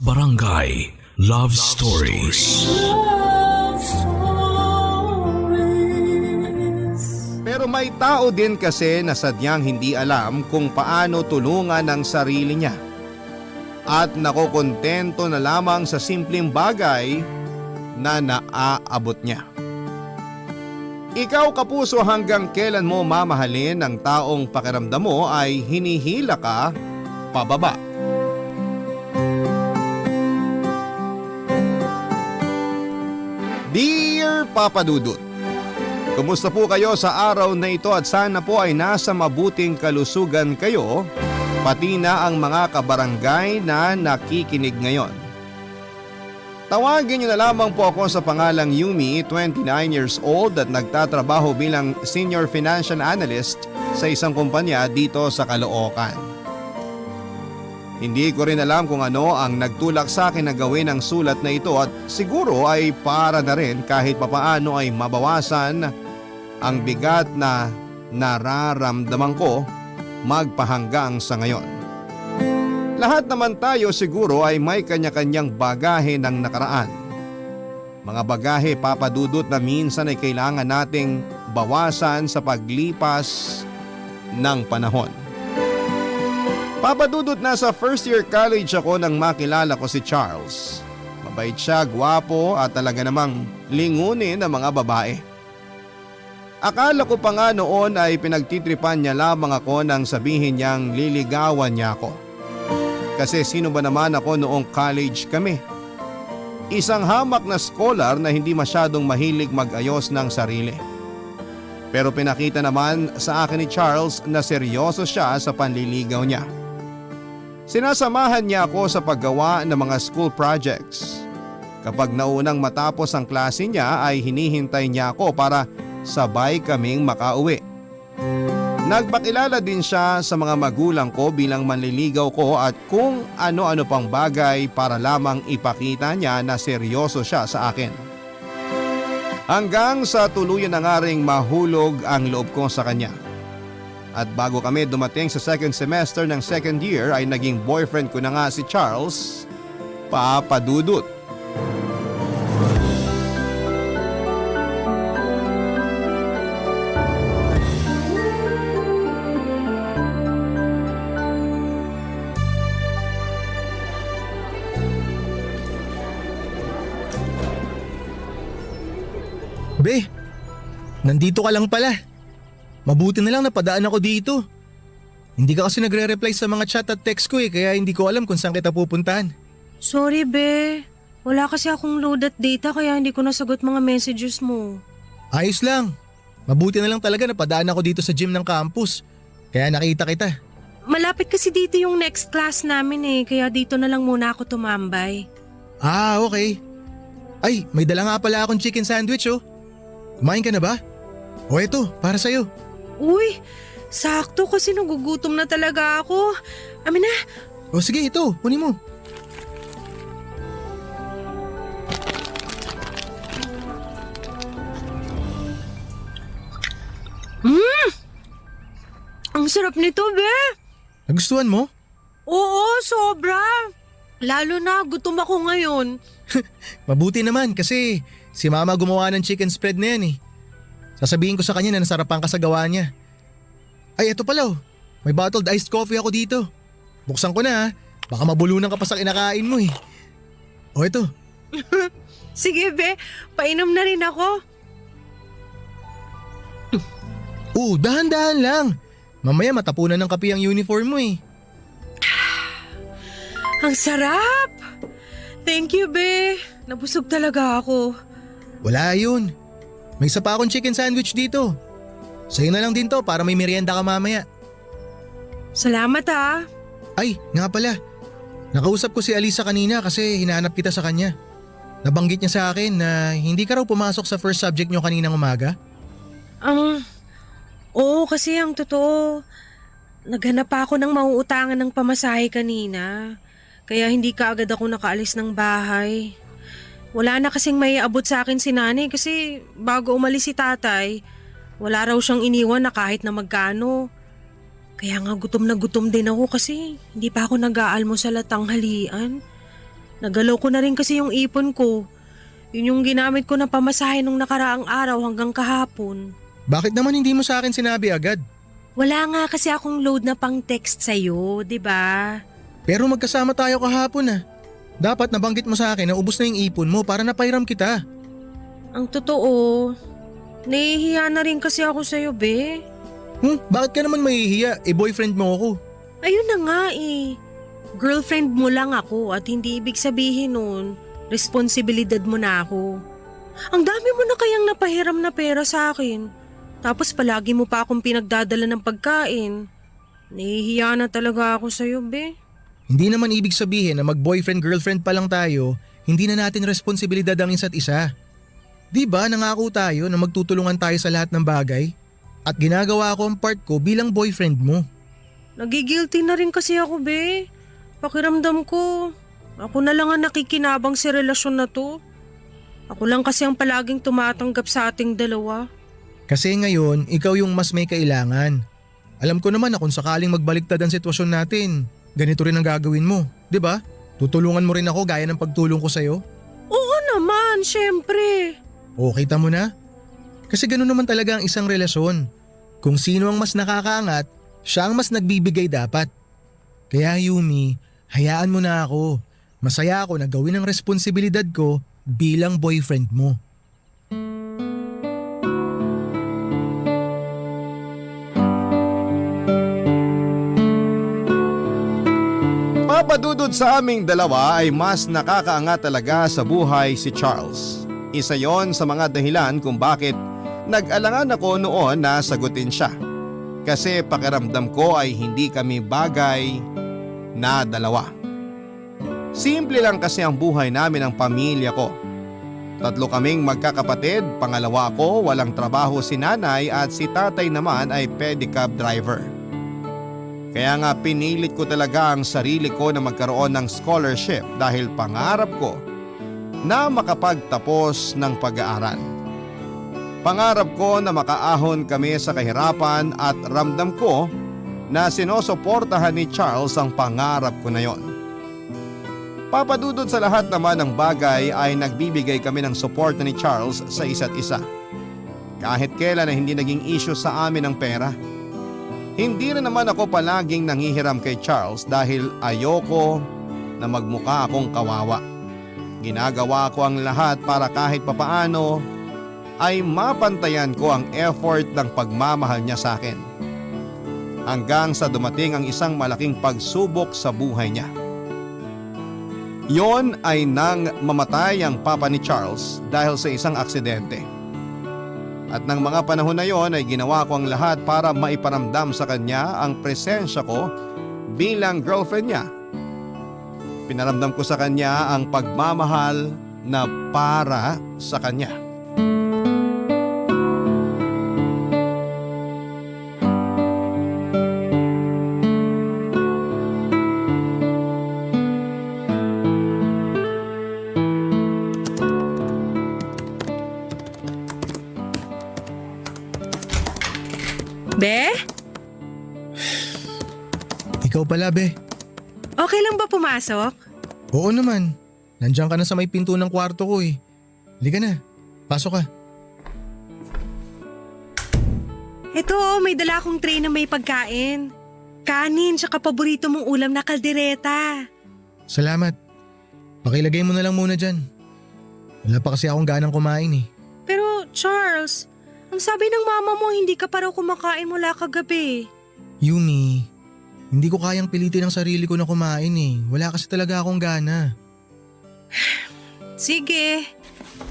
Barangay Love Stories. Pero may tao din kasi na sadyang hindi alam kung paano tulungan ang sarili niya. At nakokontento na lamang sa simpleng bagay na naaabot niya. Ikaw kapuso, hanggang kailan mo mamahalin ang taong pakiramdam mo ay hinihila ka pababa? Dear Papa Dudut, kumusta po kayo sa araw na ito at sana po ay nasa mabuting kalusugan kayo, pati na ang mga kabarangay na nakikinig ngayon. Tawagin niyo na lamang po ako sa pangalang Yumi, 29 years old at nagtatrabaho bilang Senior Financial Analyst sa isang kumpanya dito sa Caloocan. Hindi ko rin alam kung ano ang nagtulak sa akin na gawin ang sulat na ito at siguro ay para na rin kahit papaano ay mabawasan ang bigat na nararamdaman ko magpahanggang sa ngayon. Lahat naman tayo siguro ay may kanya-kanyang bagahe ng nakaraan. Mga bagahe, Papa Dudut, na minsan ay kailangan nating bawasan sa paglipas ng panahon. Papa Dudut, nasa first year college ako nang makilala ko si Charles. Mabait siya, gwapo at talaga namang lingunin ng mga babae. Akala ko pa nga noon ay pinagtitripan niya lamang ako nang sabihin niyang liligawan niya ako. Kasi sino ba naman ako noong college kami? Isang hamak na scholar na hindi masyadong mahilig mag-ayos ng sarili. Pero pinakita naman sa akin ni Charles na seryoso siya sa panliligaw niya. Sinasamahan niya ako sa paggawa ng mga school projects. Kapag naunang matapos ang klase niya ay hinihintay niya ako para sabay kaming makauwi. Nagpakilala din siya sa mga magulang ko bilang manliligaw ko at kung ano-ano pang bagay para lamang ipakita niya na seryoso siya sa akin. Hanggang sa tuluyan na nga ring mahulog ang loob ko sa kanya. At bago kami dumating sa second semester ng second year ay naging boyfriend ko na nga si Charles, Papa Dudut. Be, nandito ka lang pala. Mabuti na lang napadaan ako dito. Hindi ka kasi nagre-reply sa mga chat at text ko kaya hindi ko alam kung saan kita pupuntahan. Sorry, be. Wala kasi akong load at data kaya hindi ko nasagot mga messages mo. Ayos lang. Mabuti na lang talaga napadaan ako dito sa gym ng campus. Kaya nakita kita. Malapit kasi dito yung next class namin kaya dito na lang muna ako tumambay. Ah, okay. Ay, may dala nga pala akong chicken sandwich oh. Kumain ka na ba? O eto, para sa'yo. Uy, sakto kasi nagugutom na talaga ako. Amin na. O sige, ito, kunin mo. Ang sarap nito, be. Nagustuhan mo? Oo, sobra. Lalo na, gutom ako ngayon. Mabuti naman kasi si mama gumawa ng chicken spread na yan eh. Sasabihin ko sa kanya na nasarapan ka sa gawa niya. Ay, eto pala oh. May bottled iced coffee ako dito. Buksan ko na ha. Baka mabulunan ka pa sa kinakain mo eh. O eto. Sige, be. Painom na rin ako. Dahan-dahan lang. Mamaya matapunan ng kape ang uniform mo eh. Ang sarap. Thank you, be. Nabusog talaga ako. Wala yun. May isa pa akong chicken sandwich dito. Sa'yo na lang din to para may merienda ka mamaya. Salamat ha. Ay, nga pala. Nakausap ko si Alisa kanina kasi hinahanap kita sa kanya. Nabanggit niya sa akin na hindi ka raw pumasok sa first subject niyo kaninang umaga. Oo kasi ang totoo. Naghanap pa ako ng mauutangan ng pamasahe kanina. Kaya hindi ka agad ako nakaalis ng bahay. Wala na kasing may abot sa akin si nanay kasi bago umalis si tatay, wala raw siyang iniwan na kahit na magkano. Kaya nga gutom na gutom din ako kasi hindi pa ako nag-aalmusal at tanghalian. Nagalaw ko na rin kasi yung ipon ko. Yun yung ginamit ko na pamasahe nung nakaraang araw hanggang kahapon. Bakit naman hindi mo sa akin sinabi agad? Wala nga kasi akong load na pang text sa'yo, di ba? Pero magkasama tayo kahapon ah. Dapat nabanggit mo sa akin na ubos na yung ipon mo para napairam kita. Ang totoo, nahihiya na rin kasi ako sa'yo, be. Bakit ka naman mahihiya? Boyfriend mo ako. Ayun na nga eh. Girlfriend mo lang ako at hindi ibig sabihin nun, responsibilidad mo na ako. Ang dami mo na kayang napahiram na pera sa akin. Tapos palagi mo pa akong pinagdadala ng pagkain. Nahihiya na talaga ako sa'yo, be. Hindi naman ibig sabihin na mag-boyfriend-girlfriend pa lang tayo, hindi na natin responsibilidad ang isa't isa. Di ba nangako tayo na magtutulungan tayo sa lahat ng bagay? At ginagawa ko ang part ko bilang boyfriend mo. Nagigilty na rin kasi ako, be. Pakiramdam ko, ako na lang ang nakikinabang sa relasyon na to. Ako lang kasi ang palaging tumatanggap sa ating dalawa. Kasi ngayon, ikaw yung mas may kailangan. Alam ko naman na kung sakaling magbaliktad ang sitwasyon natin, ganito rin ang gagawin mo, di ba? Tutulungan mo rin ako gaya ng pagtulong ko sa'yo? Oo naman, syempre. O kita mo na? Kasi ganoon naman talaga ang isang relasyon. Kung sino ang mas nakakaangat, siya ang mas nagbibigay dapat. Kaya Yumi, hayaan mo na ako. Masaya ako na gawin ang responsibilidad ko bilang boyfriend mo. Papadudod sa aming dalawa ay mas nakakaangat talaga sa buhay si Charles. Isa yon sa mga dahilan kung bakit nag-alangan ako noon na sagutin siya. Kasi pakiramdam ko ay hindi kami bagay na dalawa. Simple lang kasi ang buhay namin ng pamilya ko. 3 kaming magkakapatid, pangalawa ko walang trabaho si nanay at si tatay naman ay pedicab driver. Kaya nga pinilit ko talaga ang sarili ko na magkaroon ng scholarship dahil pangarap ko na makapagtapos ng pag-aaral. Pangarap ko na makaahon kami sa kahirapan at ramdam ko na sinusuportahan ni Charles ang pangarap ko na yon. Papadudod sa lahat naman ng bagay ay nagbibigay kami ng suporta ni Charles sa isa't isa. Kahit kailan na hindi naging issue sa amin ang pera. Hindi rin naman ako palaging nangihiram kay Charles dahil ayoko na magmukha akong kawawa. Ginagawa ko ang lahat para kahit papaano ay mapantayan ko ang effort ng pagmamahal niya sa akin. Hanggang sa dumating ang isang malaking pagsubok sa buhay niya. Yon ay nang mamatay ang papa ni Charles dahil sa isang aksidente. At ng mga panahon na yon ay ginawa ko ang lahat para maiparamdam sa kanya ang presensya ko bilang girlfriend niya. Pinaramdam ko sa kanya ang pagmamahal na para sa kanya. Be? Ikaw pala, be. Okay lang ba pumasok? Oo naman. Nandiyan ka na sa may pinto ng kwarto ko eh. Halika na. Pasok ka. Ito, may dala akong tray na may pagkain. Kanin, tsaka paborito mong ulam na kaldereta. Salamat. Pakilagay mo na lang muna dyan. Wala pa kasi akong ganang kumain eh. Pero Charles, ang sabi ng mama mo hindi ka pa raw kumakain mula kagabi. Yumi, hindi ko kayang pilitin ang sarili ko na kumain eh. Wala kasi talaga akong gana. Sige,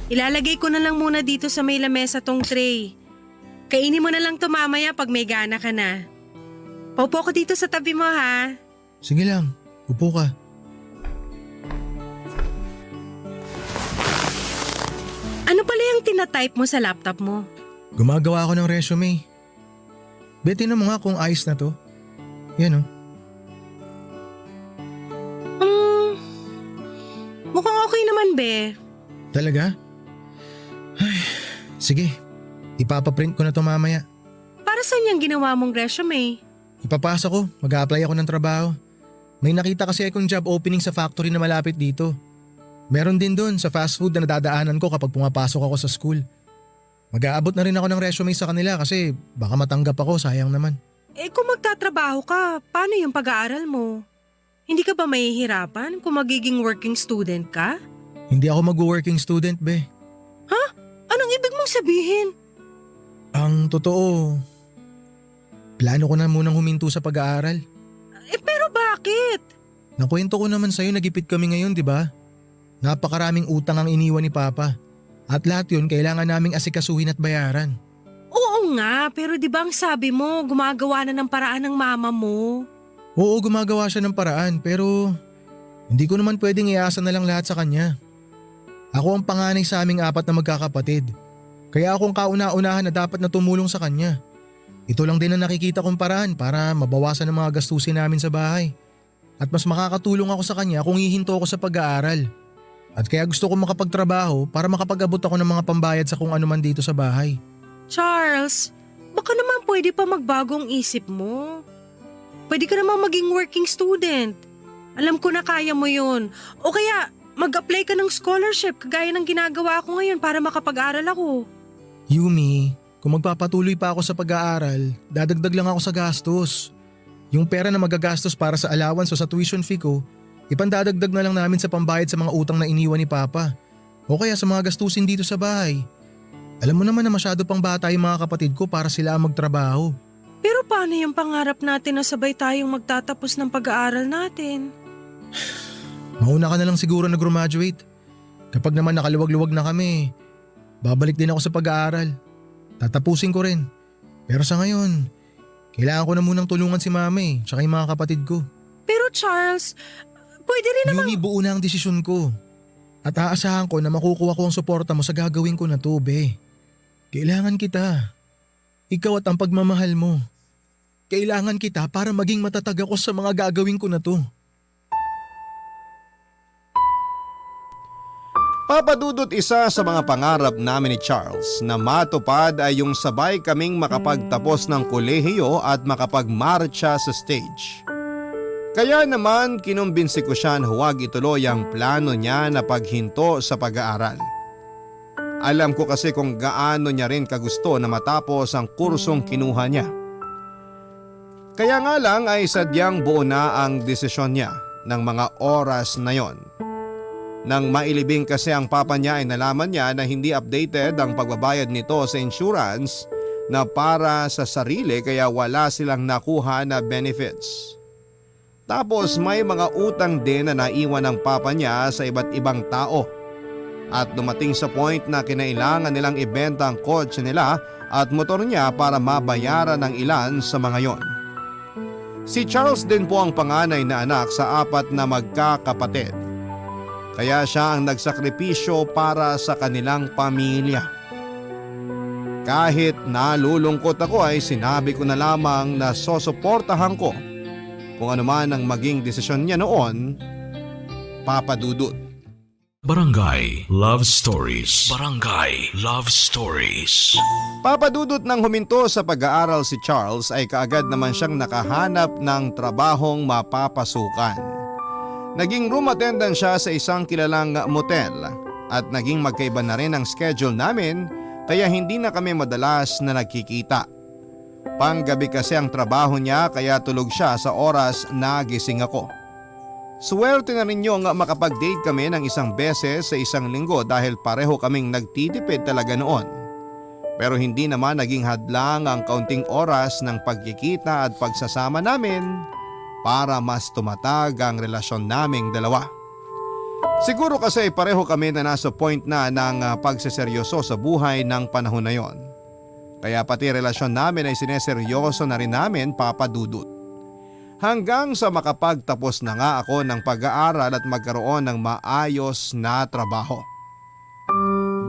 ilalagay ko na lang muna dito sa may lamesa tong tray. Kainin mo na lang to mamaya pag may gana ka na. Paupo ko dito sa tabi mo ha. Sige lang, upo ka. Ano pala yung tinatype mo sa laptop mo? Gumagawa ako ng resume. Beti na mo nga kung ayos na to. Yan oh. Mukhang okay naman, be. Talaga? Ay, sige, ipapaprint ko na to mamaya. Para saan yung ginawa mong resume? Ipapasa ko, mag-a-apply ako ng trabaho. May nakita kasi akong job opening sa factory na malapit dito. Meron din doon sa fast food na nadadaanan ko kapag pumapasok ako sa school. Mag-aabot na rin ako ng resume sa kanila kasi baka matanggap ako, sayang naman. Kung magtatrabaho ka, paano yung pag-aaral mo? Hindi ka ba mahihirapan kung magiging working student ka? Hindi ako mag-working student, be. Anong ibig mong sabihin? Ang totoo, plano ko na munang huminto sa pag-aaral. Pero bakit? Nakwento ko naman sa'yo, nagipit kami ngayon, di ba? Napakaraming utang ang iniwan ni Papa. At lahat yun kailangan naming asikasuhin at bayaran. Oo nga, pero di ba ang sabi mo, gumagawa na ng paraan ng mama mo? Oo, gumagawa siya ng paraan pero hindi ko naman pwedeng iasa na lang lahat sa kanya. Ako ang panganay sa aming 4 na magkakapatid. Kaya akong kauna-unahan na dapat na tumulong sa kanya. Ito lang din ang nakikita kong paraan para mabawasan ang mga gastusin namin sa bahay. At mas makakatulong ako sa kanya kung hihinto ako sa pag-aaral. At kaya gusto ko makapagtrabaho para makapag-abot ako ng mga pambayad sa kung ano man dito sa bahay. Charles, baka naman pwede pa magbagong isip mo. Pwede ka naman maging working student. Alam ko na kaya mo yun. O kaya mag-apply ka ng scholarship kagaya ng ginagawa ko ngayon para makapag-aral ako. Yumi, kung magpapatuloy pa ako sa pag-aaral, dadagdag lang ako sa gastos. Yung pera na magagastos para sa allowance o sa tuition fee ko, ipandadagdag na lang namin sa pambayad sa mga utang na iniwan ni Papa. O kaya sa mga gastusin dito sa bahay. Alam mo naman na masyado pang bata yung mga kapatid ko para sila ang magtrabaho. Pero paano yung pangarap natin na sabay tayong magtatapos ng pag-aaral natin? Mauna ka na lang siguro na graduate. Kapag naman nakaluwag-luwag na kami, babalik din ako sa pag-aaral. Tatapusin ko rin. Pero sa ngayon, kailangan ko na munang tulungan si mami tsaka yung mga kapatid ko. Pero Charles, pwede rin naman… Yumi, buo na ang desisyon ko. At aasahan ko na makukuha ko ang suporta mo sa gagawin ko na to, be. Kailangan kita. Ikaw at ang pagmamahal mo. Kailangan kita para maging matatag ako sa mga gagawin ko na to. Papadudot, isa sa mga pangarap namin ni Charles na matupad ay yung sabay kaming makapagtapos ng kolehiyo at makapagmarcha sa stage. Kaya naman kinumbinsi ko siya na huwag ituloy ang plano niya na paghinto sa pag-aaral. Alam ko kasi kung gaano niya rin kagusto na matapos ang kursong kinuha niya. Kaya nga lang ay sadyang buo na ang desisyon niya ng mga oras na yon. Nang mailibing kasi ang papa niya ay nalaman niya na hindi updated ang pagbabayad nito sa insurance na para sa sarili kaya wala silang nakuha na benefits. Tapos may mga utang din na naiwan ng papa niya sa iba't ibang tao. At dumating sa point na kinailangan nilang ibenta ang kotse nila at motor niya para mabayaran ng ilan sa mga yon. Si Charles din po ang panganay na anak sa 4 na magkakapatid. Kaya siya ang nagsakripisyo para sa kanilang pamilya. Kahit nalulungkot ako ay sinabi ko na lamang na susuportahan ko kung ano man ang maging desisyon niya noon, Papa Dudut. Barangay Love Stories. Barangay Love Stories. Papadudot nang huminto sa pag-aaral si Charles ay kaagad naman siyang nakahanap ng trabahong mapapasukan. Naging room attendant siya sa isang kilalang motel at naging magkaiba na rin ang schedule namin kaya hindi na kami madalas na nagkikita. Panggabi kasi ang trabaho niya kaya tulog siya sa oras na gising ako. Swerte na rin yung makapag-date kami ng isang beses sa isang linggo dahil pareho kaming nagtitipid talaga noon. Pero hindi naman naging hadlang ang kaunting oras ng pagkikita at pagsasama namin para mas tumatag ang relasyon naming dalawa. Siguro kasi pareho kami na nasa point na ng pagseseryoso sa buhay ng panahon na yon. Kaya pati relasyon namin ay sineseryoso na rin namin, Papa Dudut. Hanggang sa makapagtapos na nga ako ng pag-aaral at magkaroon ng maayos na trabaho.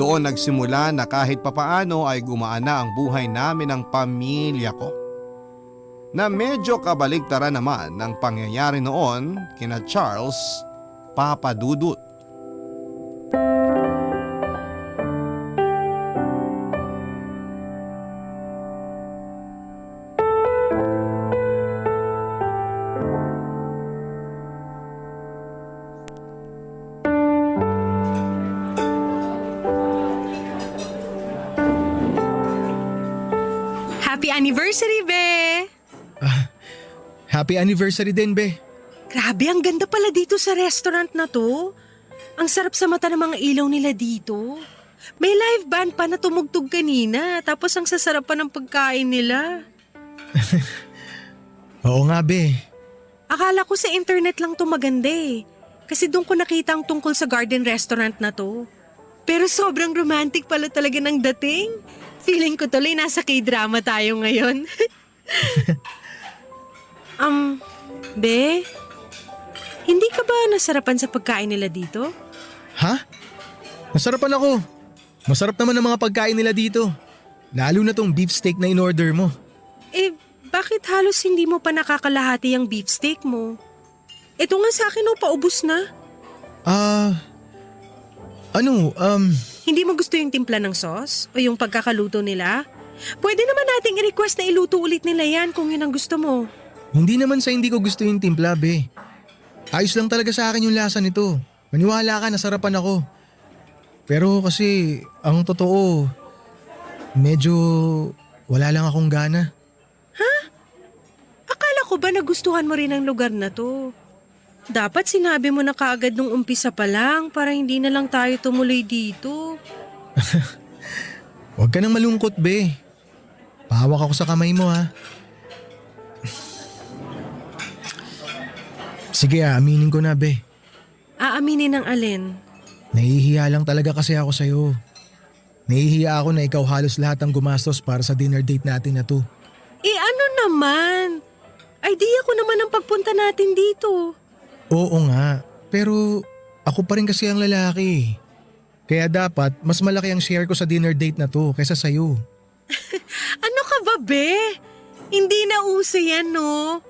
Doon nagsimula na kahit papaano ay gumaan na ang buhay namin ng pamilya ko. Na medyo kabaligtaran naman ng pangyayari noon kina Charles, Papa Dudut. anniversary, be! Happy anniversary din, be. Grabe, ang ganda pala dito sa restaurant na to. Ang sarap sa mata ng mga ilaw nila dito. May live band pa na tumugtog kanina, tapos ang sasarap pa ng pagkain nila. Oo nga, be. Akala ko sa internet lang to maganda eh. Kasi doon ko nakita ang tungkol sa garden restaurant na to. Pero sobrang romantic pala talaga ng dating. Feeling ko tuloy nasa K-drama tayo ngayon. Be, hindi ka ba nasarapan sa pagkain nila dito? Ha? Nasarapan ako. Masarap naman ang mga pagkain nila dito. Lalo na tong beef steak na in-order mo. Eh, bakit halos hindi mo pa nakakalahati ang beefsteak mo? Ito nga sa akin paubos na. Hindi Hindi mo gusto yung timpla ng sauce o yung pagkakaluto nila? Pwede naman nating i-request na iluto ulit nila yan kung yun ang gusto mo. naman sa hindi ko gusto yung timpla, be. Ayos lang talaga sa akin yung lasa nito. Maniwala ka, nasarapan ako. Pero kasi, ang totoo, medyo wala lang akong gana. Akala ko ba nagustuhan mo rin ang lugar na to? Dapat sinabi mo na kaagad nung umpisa pa lang para hindi na lang tayo tumuloy dito. Huwag ka nang malungkot, be. Pahawak ako sa kamay mo, ha. Sige, aminin ko na, be. Aaminin ng alin? Nahihiya lang talaga kasi ako sa'yo. Nahihiya ako na ikaw halos lahat ang gumastos para sa dinner date natin na to. Eh ano naman? Idea ko naman ang pagpunta natin dito. Oo nga, pero ako pa rin kasi ang lalaki. Kaya dapat mas malaki ang share ko sa dinner date na to kaysa sa'yo. Ano ka ba, be? Hindi na uso yan, no?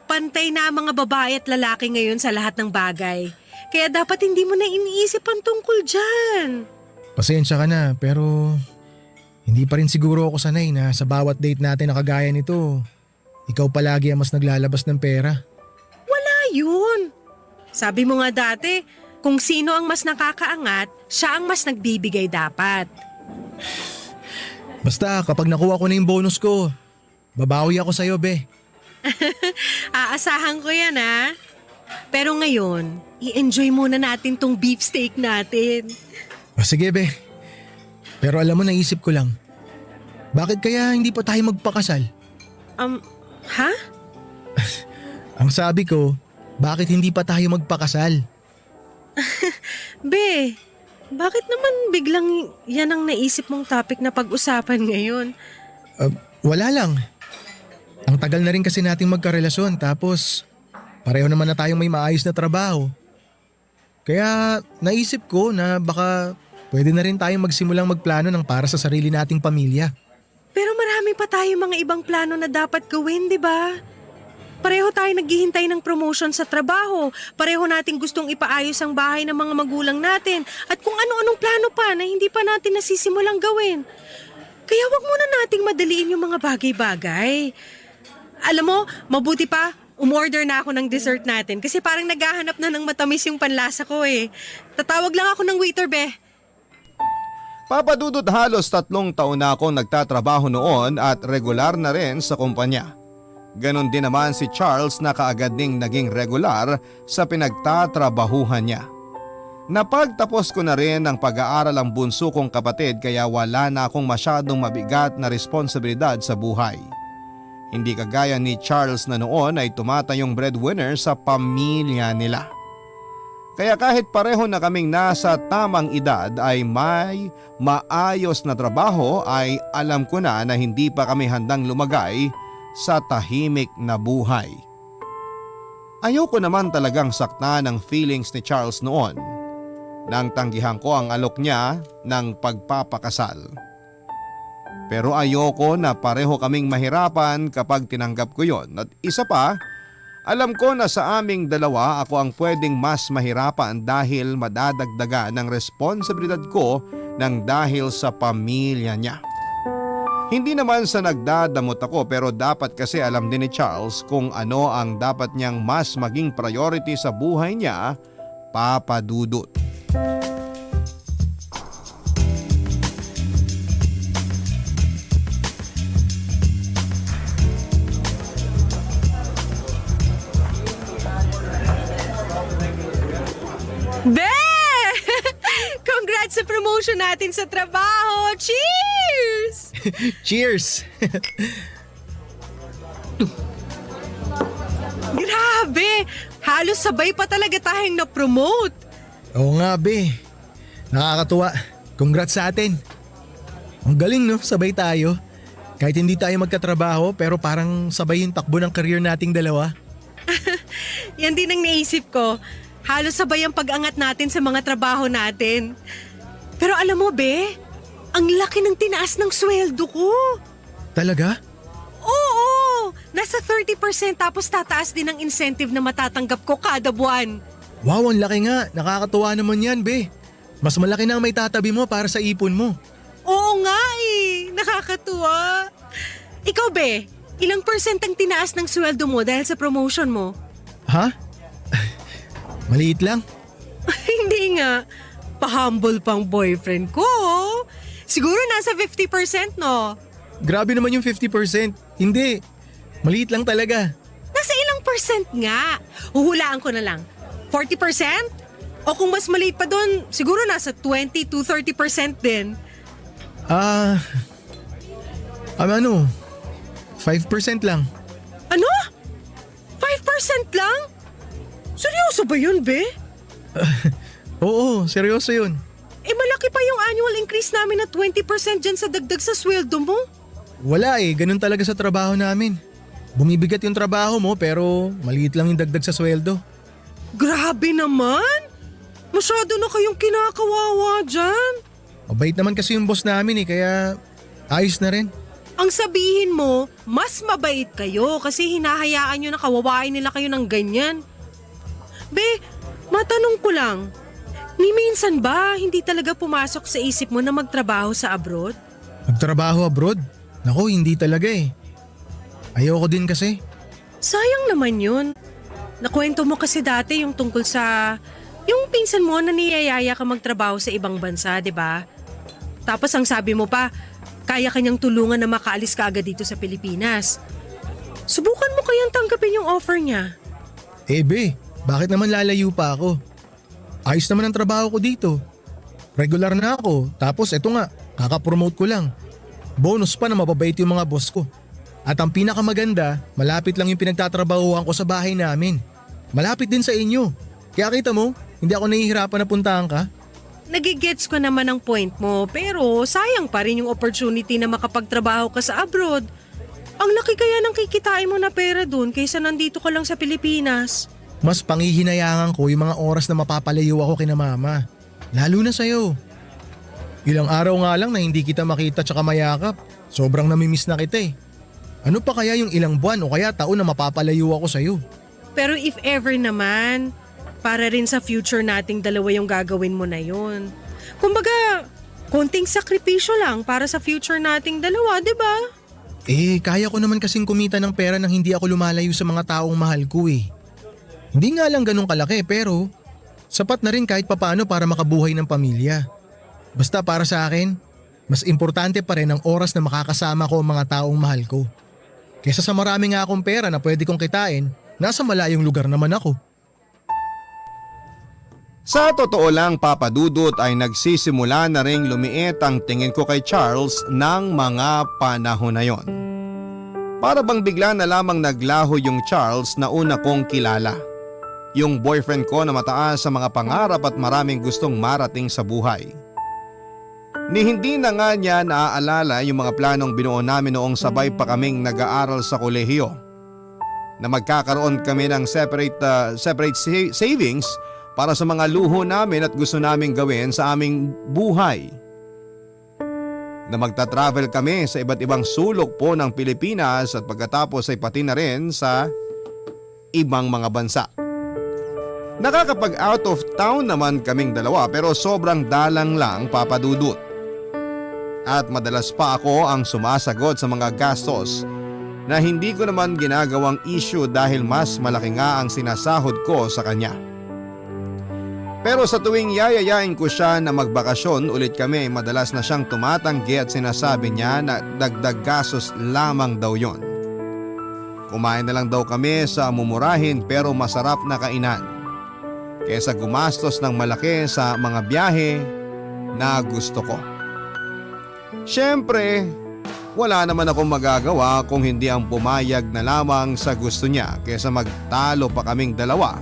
Pantay na ang mga babae at lalaki ngayon sa lahat ng bagay. Kaya dapat hindi mo na iniisip ang tungkol dyan. Pasensya ka na, pero hindi pa rin siguro ako sanay na sa bawat date natin na kagaya nito, ikaw palagi ang mas naglalabas ng pera. Wala yun. Sabi mo nga dati, kung sino ang mas nakakaangat, siya ang mas nagbibigay dapat. Basta kapag nakuha ko na yung bonus ko, babawi ako sa'yo, be. Aasahan ko yan, ha? Pero ngayon, i-enjoy muna natin tong beefsteak natin. O sige, be. Pero alam mo, naisip ko lang, bakit kaya hindi pa tayo magpakasal? Ha? Ang sabi ko, bakit hindi pa tayo magpakasal? Be, bakit naman biglang yan ang naisip mong topic na pag-usapan ngayon? Wala lang. Ang tagal na rin kasi nating magkarelasyon tapos pareho naman na tayong may maayos na trabaho. Kaya naisip ko na baka pwede na rin tayong magsimulang magplano ng para sa sarili nating pamilya. Pero marami pa tayo mga ibang plano na dapat gawin, di ba? Pareho tayo naghihintay ng promotion sa trabaho. Pareho nating gustong ipaayos ang bahay ng mga magulang natin. At kung ano-anong plano pa na hindi pa natin nasisimulang gawin. Kaya wag muna nating madaliin yung mga bagay-bagay. Alam mo, mabuti pa, umorder na ako ng dessert natin kasi parang naghahanap na ng matamis yung panlasa ko eh. Tatawag lang ako ng waiter, be. Papadudot halos 3 taon na akong nagtatrabaho noon at regular na rin sa kumpanya. Ganon din naman si Charles na kaagad ding naging regular sa pinagtatrabahuhan niya. Napagtapos ko na rin ang pag-aaral ang bunso kong kapatid kaya wala na akong masyadong mabigat na responsibilidad sa buhay. Hindi kagaya ni Charles na noon ay tumatayong breadwinner sa pamilya nila. Kaya kahit pareho na kaming nasa tamang edad ay may maayos na trabaho ay alam ko na hindi pa kami handang lumagay sa tahimik na buhay. Ayoko naman talagang sakta ng feelings ni Charles noon nang tanggihan ko ang alok niya ng pagpapakasal. Pero ayoko na pareho kaming mahirapan kapag tinanggap ko yon at isa pa, alam ko na sa aming dalawa ako ang pwedeng mas mahirapan dahil madadagdagan ng responsibilidad ko ng dahil sa pamilya niya. Hindi naman sa nagdadamot ako pero dapat kasi alam din ni Charles kung ano ang dapat niyang mas maging priority sa buhay niya, Papa Dudut. sa promotion natin sa trabaho! Cheers! Cheers! Grabe! Halos sabay pa talaga tayong na-promote. Oo nga, be. Nakakatuwa. Congrats sa atin. Ang galing, no? Sabay tayo. Kahit hindi tayo magkatrabaho pero parang sabay yung takbo ng career nating dalawa. Yan din ang naisip ko. Halos sabay ang pag-angat natin sa mga trabaho natin. Pero alam mo, be, ang laki ng tinaas ng sweldo ko. Talaga? Oo! Nasa 30% tapos tataas din ang incentive na matatanggap ko kada buwan. Wow, ang laki nga. Nakakatuwa naman yan, be. Mas malaki na ang may tatabi mo para sa ipon mo. Oo nga eh. Nakakatuwa. Ikaw, be, ilang percent ang tinaas ng sweldo mo dahil sa promotion mo? Ha? Maliit lang. Hindi nga. Pa-humble pang boyfriend ko. Siguro nasa 50%, no? Grabe naman yung 50%. Hindi. Maliit lang talaga. Nasa ilang percent nga? Huhulaan ko na lang. 40%? O kung mas maliit pa doon, siguro nasa 20 to 30% din. Ano? 5% lang. Ano? 5% lang? Seryoso ba yun, be? Oo, seryoso yun. Eh malaki pa yung annual increase namin na 20% dyan sa dagdag sa sweldo mo. Wala ganun talaga sa trabaho namin. Bumibigat yung trabaho mo pero maliit lang yung dagdag sa sweldo. Grabe naman! Masyado na kayong kinakawawa dyan. Mabait naman kasi yung boss namin kaya ayos na rin. Ang sabihin mo, mas mabait kayo kasi hinahayaan nyo na kawawain nila kayo ng ganyan. Be, matanong ko lang, ni minsan ba hindi talaga pumasok sa isip mo na magtrabaho sa abroad? Magtrabaho abroad? Naku, hindi talaga Ayoko din kasi. Sayang naman yun. Nakwento mo kasi dati yung tungkol sa... Yung pinsan mo na niyayaya ka magtrabaho sa ibang bansa, di ba? Tapos ang sabi mo pa, kaya kanyang tulungan na makaalis ka agad dito sa Pilipinas. Subukan mo kayang tanggapin yung offer niya. Be, bakit naman lalayo pa ako? Ayos naman ang trabaho ko dito. Regular na ako, tapos eto nga, kakapromote ko lang. Bonus pa na mababait yung mga boss ko. At ang pinakamaganda, malapit lang yung pinagtatrabahuhan ko sa bahay namin. Malapit din sa inyo. Kaya kita mo, hindi ako nahihirapan na puntahan ka. Nagigets ko naman ang point mo, pero sayang pa rin yung opportunity na makapagtrabaho ka sa abroad. Ang laki kaya ng kikitain mo na pera dun kaysa nandito ka lang sa Pilipinas. Mas pangihinayangan ko yung mga oras na mapapalayo ako kina mama. Lalo na sa'yo. Ilang araw nga lang na hindi kita makita tsaka mayakap. Sobrang namimiss na kita Ano pa kaya yung ilang buwan o kaya taon na mapapalayo ako sa'yo? Pero if ever naman, para rin sa future nating dalawa yung gagawin mo na yun. Kumbaga, konting sakripisyo lang para sa future nating dalawa, di ba? Kaya ko naman kasing kumita ng pera nang hindi ako lumalayo sa mga taong mahal ko Hindi nga lang ganun kalaki pero sapat na rin kahit papaano para makabuhay ng pamilya. Basta para sa akin, mas importante pa rin ang oras na makakasama ko ang mga taong mahal ko. Kesa sa marami nga akong pera na pwede kong kitain, nasa malayong lugar naman ako. Sa totoo lang, Papa Dudut, ay nagsisimula na ring lumiit ang tingin ko kay Charles ng mga panahon na yon. Para bang bigla na lamang naglaho yung Charles na una kong kilala. Yung boyfriend ko na mataas sa mga pangarap at maraming gustong marating sa buhay. Ni hindi na nga niya naaalala yung mga planong binuo namin noong sabay pa kaming nag-aaral sa kolehiyo. Na magkakaroon kami ng separate savings para sa mga luho namin at gusto naming gawin sa aming buhay. Na magta-travel kami sa iba't ibang sulok po ng Pilipinas at pagkatapos ay pati na rin sa ibang mga bansa. Nakakapag out of town naman kaming dalawa pero sobrang dalang lang, Papa Dudut. At madalas pa ako ang sumasagot sa mga gastos na hindi ko naman ginagawang issue dahil mas malaki nga ang sinasahod ko sa kanya. Pero sa tuwing yayayain ko siya na magbakasyon ulit kami, madalas na siyang tumatanggi at sinasabi niya na dagdag gastos lamang daw yon. Kumain na lang daw kami sa mumurahin pero masarap na kainan. Kesa gumastos ng malaki sa mga biyahe, na gusto ko. Siyempre, wala naman akong magagawa kung hindi ang pumayag na lamang sa gusto niya kaysa magtalo pa kaming dalawa.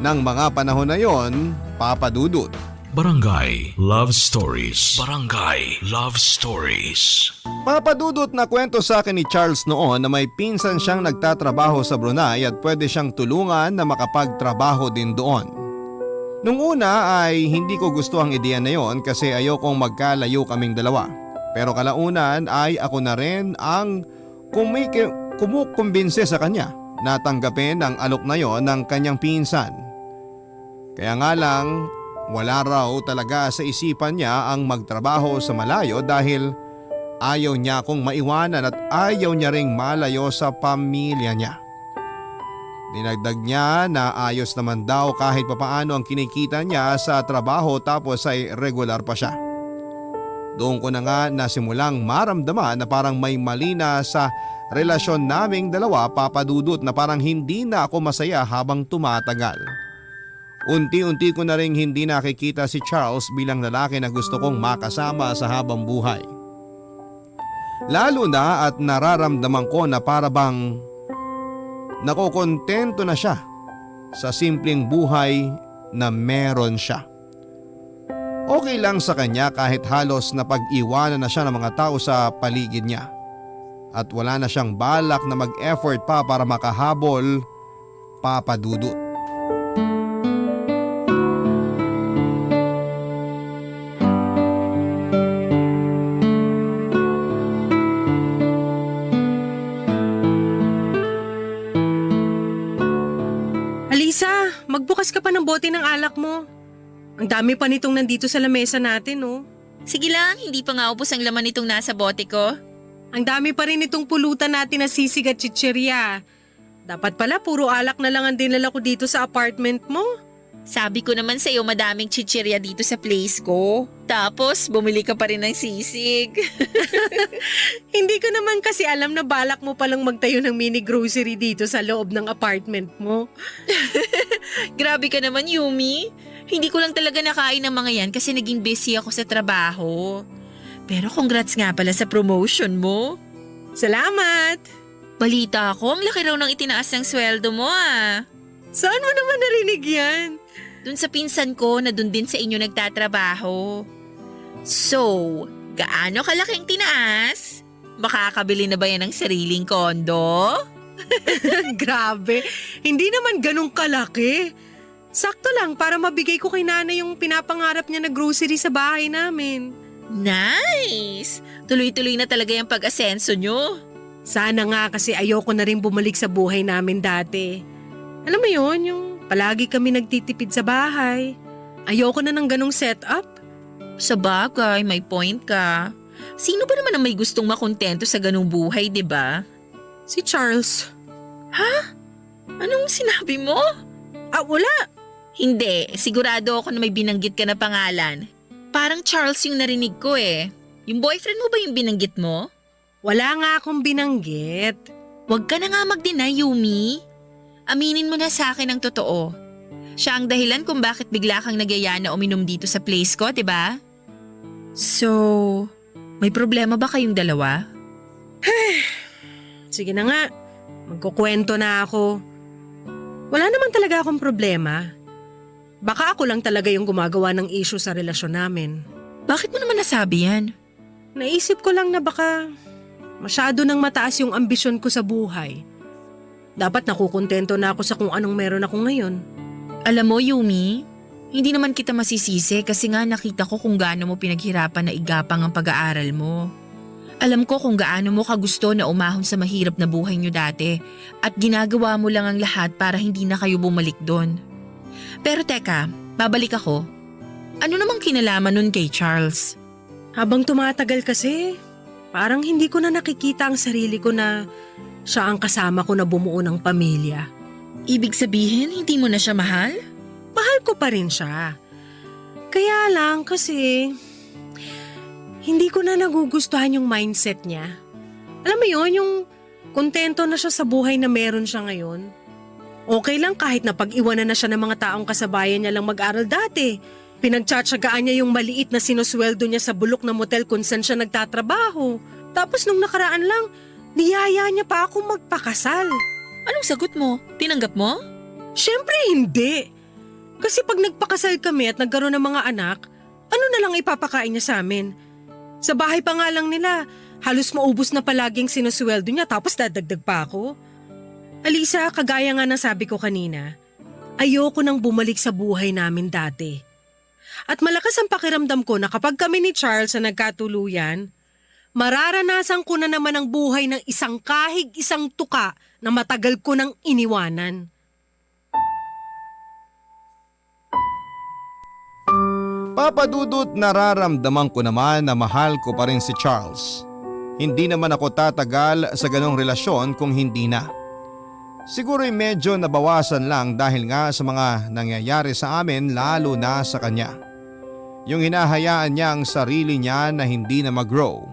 Nang mga panahon na yon, Papa Dudut. Barangay Love Stories. Barangay Love Stories. Papadudot na kwento sa akin ni Charles noon na may pinsan siyang nagtatrabaho sa Brunei at pwede siyang tulungan na makapagtrabaho din doon. Nung una ay hindi ko gusto ang ideya na yon kasi ayokong magkalayo kaming dalawa. Pero kalaunan ay ako na rin ang kumukumbinse sa kanya na tanggapin ang alok na yon ng kanyang pinsan. Kaya nga lang, wala raw talaga sa isipan niya ang magtrabaho sa malayo dahil ayaw niya akong maiwanan at ayaw niya ring malayo sa pamilya niya. Dinagdag niya na ayos naman daw kahit papaano ang kinikita niya sa trabaho tapos ay regular pa siya. Doon ko na nga nasimulang maramdaman na parang may mali na sa relasyon naming dalawa, Papa Dudut, na parang hindi na ako masaya habang tumatagal. Unti-unti ko na ring hindi nakikita si Charles bilang lalaki na gusto kong makasama sa habang buhay. Lalo na at nararamdaman ko na para bang nakokontento na siya sa simpleng buhay na meron siya. Okay lang sa kanya kahit halos napag-iwanan na siya ng mga tao sa paligid niya. At wala na siyang balak na mag-effort pa para makahabol, Papa Dudut. Alisa, magbukas ka pa ng bote ng alak mo. Ang dami pa nitong nandito sa lamesa natin, oh. Sige lang, hindi pa nga ubos ang laman nitong nasa bote ko. Ang dami pa rin itong pulutan natin na sisig at chichirya. Dapat pala puro alak na lang ang dinala ko dito sa apartment mo. Sabi ko naman sa'yo madaming chichirya dito sa place ko. Tapos bumili ka pa rin ng sisig. Hindi ko naman kasi alam na balak mo palang magtayo ng mini grocery dito sa loob ng apartment mo. Grabe ka naman, Yumi. Hindi ko lang talaga nakain ng mga yan kasi naging busy ako sa trabaho. Pero congrats nga pala sa promotion mo. Salamat! Balita ko, ang laki raw ng itinaas ng sweldo mo ah. Saan mo naman narinig yan? Dun sa pinsan ko na dun din sa inyo nagtatrabaho. So, gaano kalaking tinaas? Makakabili na ba yan ng sariling kondo? Grabe, hindi naman ganun kalaki. Sakto lang para mabigay ko kay nanay yung pinapangarap niya na grocery sa bahay namin. Nice! Tuloy-tuloy na talaga yung pag-asenso nyo. Sana nga kasi ayoko na rin bumalik sa buhay namin dati. Alam mo yun, yung palagi kami nagtitipid sa bahay. Ayoko na ng ganong setup. Sa bagay, may point ka. Sino ba naman ang may gustong makontento sa ganung buhay, di ba? Si Charles. Anong sinabi mo? Wala. Hindi, sigurado ako na may binanggit ka na pangalan. Parang Charles yung narinig ko eh. Yung boyfriend mo ba yung binanggit mo? Wala nga akong binanggit. Huwag ka na nga mag-deny, Yumi. Aminin mo na sa akin ang totoo. Siya ang dahilan kung bakit bigla kang nagyaya na uminom dito sa place ko, di ba? So, may problema ba kayong dalawa? Sige na nga, magkukwento na ako. Wala naman talaga akong problema. Baka ako lang talaga yung gumagawa ng issue sa relasyon namin. Bakit mo naman nasabi yan? Naisip ko lang na baka masyado nang mataas yung ambisyon ko sa buhay. Dapat nakukontento na ako sa kung anong meron ako ngayon. Alam mo, Yumi, hindi naman kita masisisi kasi nga nakita ko kung gaano mo pinaghirapan na igapang ang pag-aaral mo. Alam ko kung gaano mo kagusto na umahon sa mahirap na buhay niyo dati at ginagawa mo lang ang lahat para hindi na kayo bumalik doon. Pero teka, babalik ako. Ano namang kinalaman nun kay Charles? Habang tumatagal kasi, parang hindi ko na nakikita ang sarili ko na siya ang kasama ko na bumuo ng pamilya. Ibig sabihin, hindi mo na siya mahal? Mahal ko pa rin siya. Kaya lang kasi hindi ko na nagugustuhan yung mindset niya. Alam mo yun, yung kontento na siya sa buhay na meron siya ngayon. Okay lang kahit napag-iwanan na siya ng mga taong kasabayan niya lang mag-aral dati. Pinagtsatsagaan niya yung maliit na sinusweldo niya sa bulok na motel kung saan siya nagtatrabaho. Tapos nung nakaraan lang, niyaya niya pa akong magpakasal. Anong sagot mo? Tinanggap mo? Siyempre hindi. Kasi pag nagpakasal kami at nagkaroon ng mga anak, ano na lang ipapakain niya sa amin? Sa bahay pa nga lang nila, halos maubos na palaging sinusweldo niya tapos dadagdag pa ako. Alisa, kagaya nga ng sabi ko kanina, ayoko nang bumalik sa buhay namin dati. At malakas ang pakiramdam ko na kapag kami ni Charles na nagkatuluyan, mararanasan ko na naman ang buhay ng isang kahig isang tuka na matagal ko nang iniwanan. Papa Dudut, nararamdaman ko naman na mahal ko pa rin si Charles. Hindi naman ako tatagal sa ganong relasyon kung hindi na. Siguro'y medyo nabawasan lang dahil nga sa mga nangyayari sa amin lalo na sa kanya. Yung hinahayaan niya ang sarili niya na hindi na mag-grow.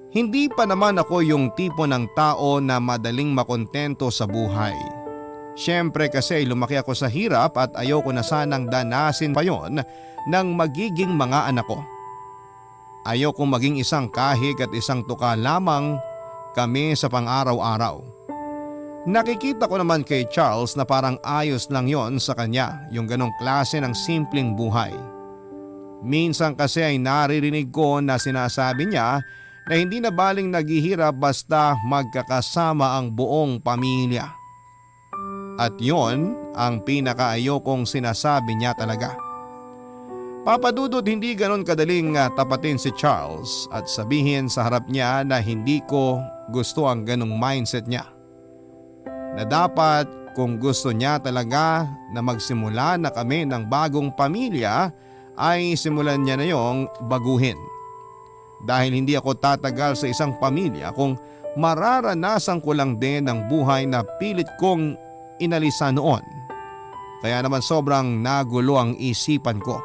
Hindi pa naman ako yung tipo ng tao na madaling makontento sa buhay. Siyempre kasi lumaki ako sa hirap at ayoko na sanang danasin pa yon ng magiging mga anak ko. Ayokong maging isang kahig at isang tuka lamang kami sa pang-araw-araw. Nakikita ko naman kay Charles na parang ayos lang yon sa kanya, yung ganong klase ng simpleng buhay. Minsan kasi ay naririnig ko na sinasabi niya na hindi na baling naghihirap basta magkakasama ang buong pamilya. At yon ang pinakaayokong sinasabi niya talaga. Papa Dudut, hindi ganon kadaling tapatin si Charles at sabihin sa harap niya na hindi ko gusto ang ganong mindset niya. Na dapat kung gusto niya talaga na magsimula na kami ng bagong pamilya ay simulan niya na yung baguhin. Dahil hindi ako tatagal sa isang pamilya kung mararanasan ko lang din ang buhay na pilit kong inalisa noon. Kaya naman sobrang nagulo ang isipan ko.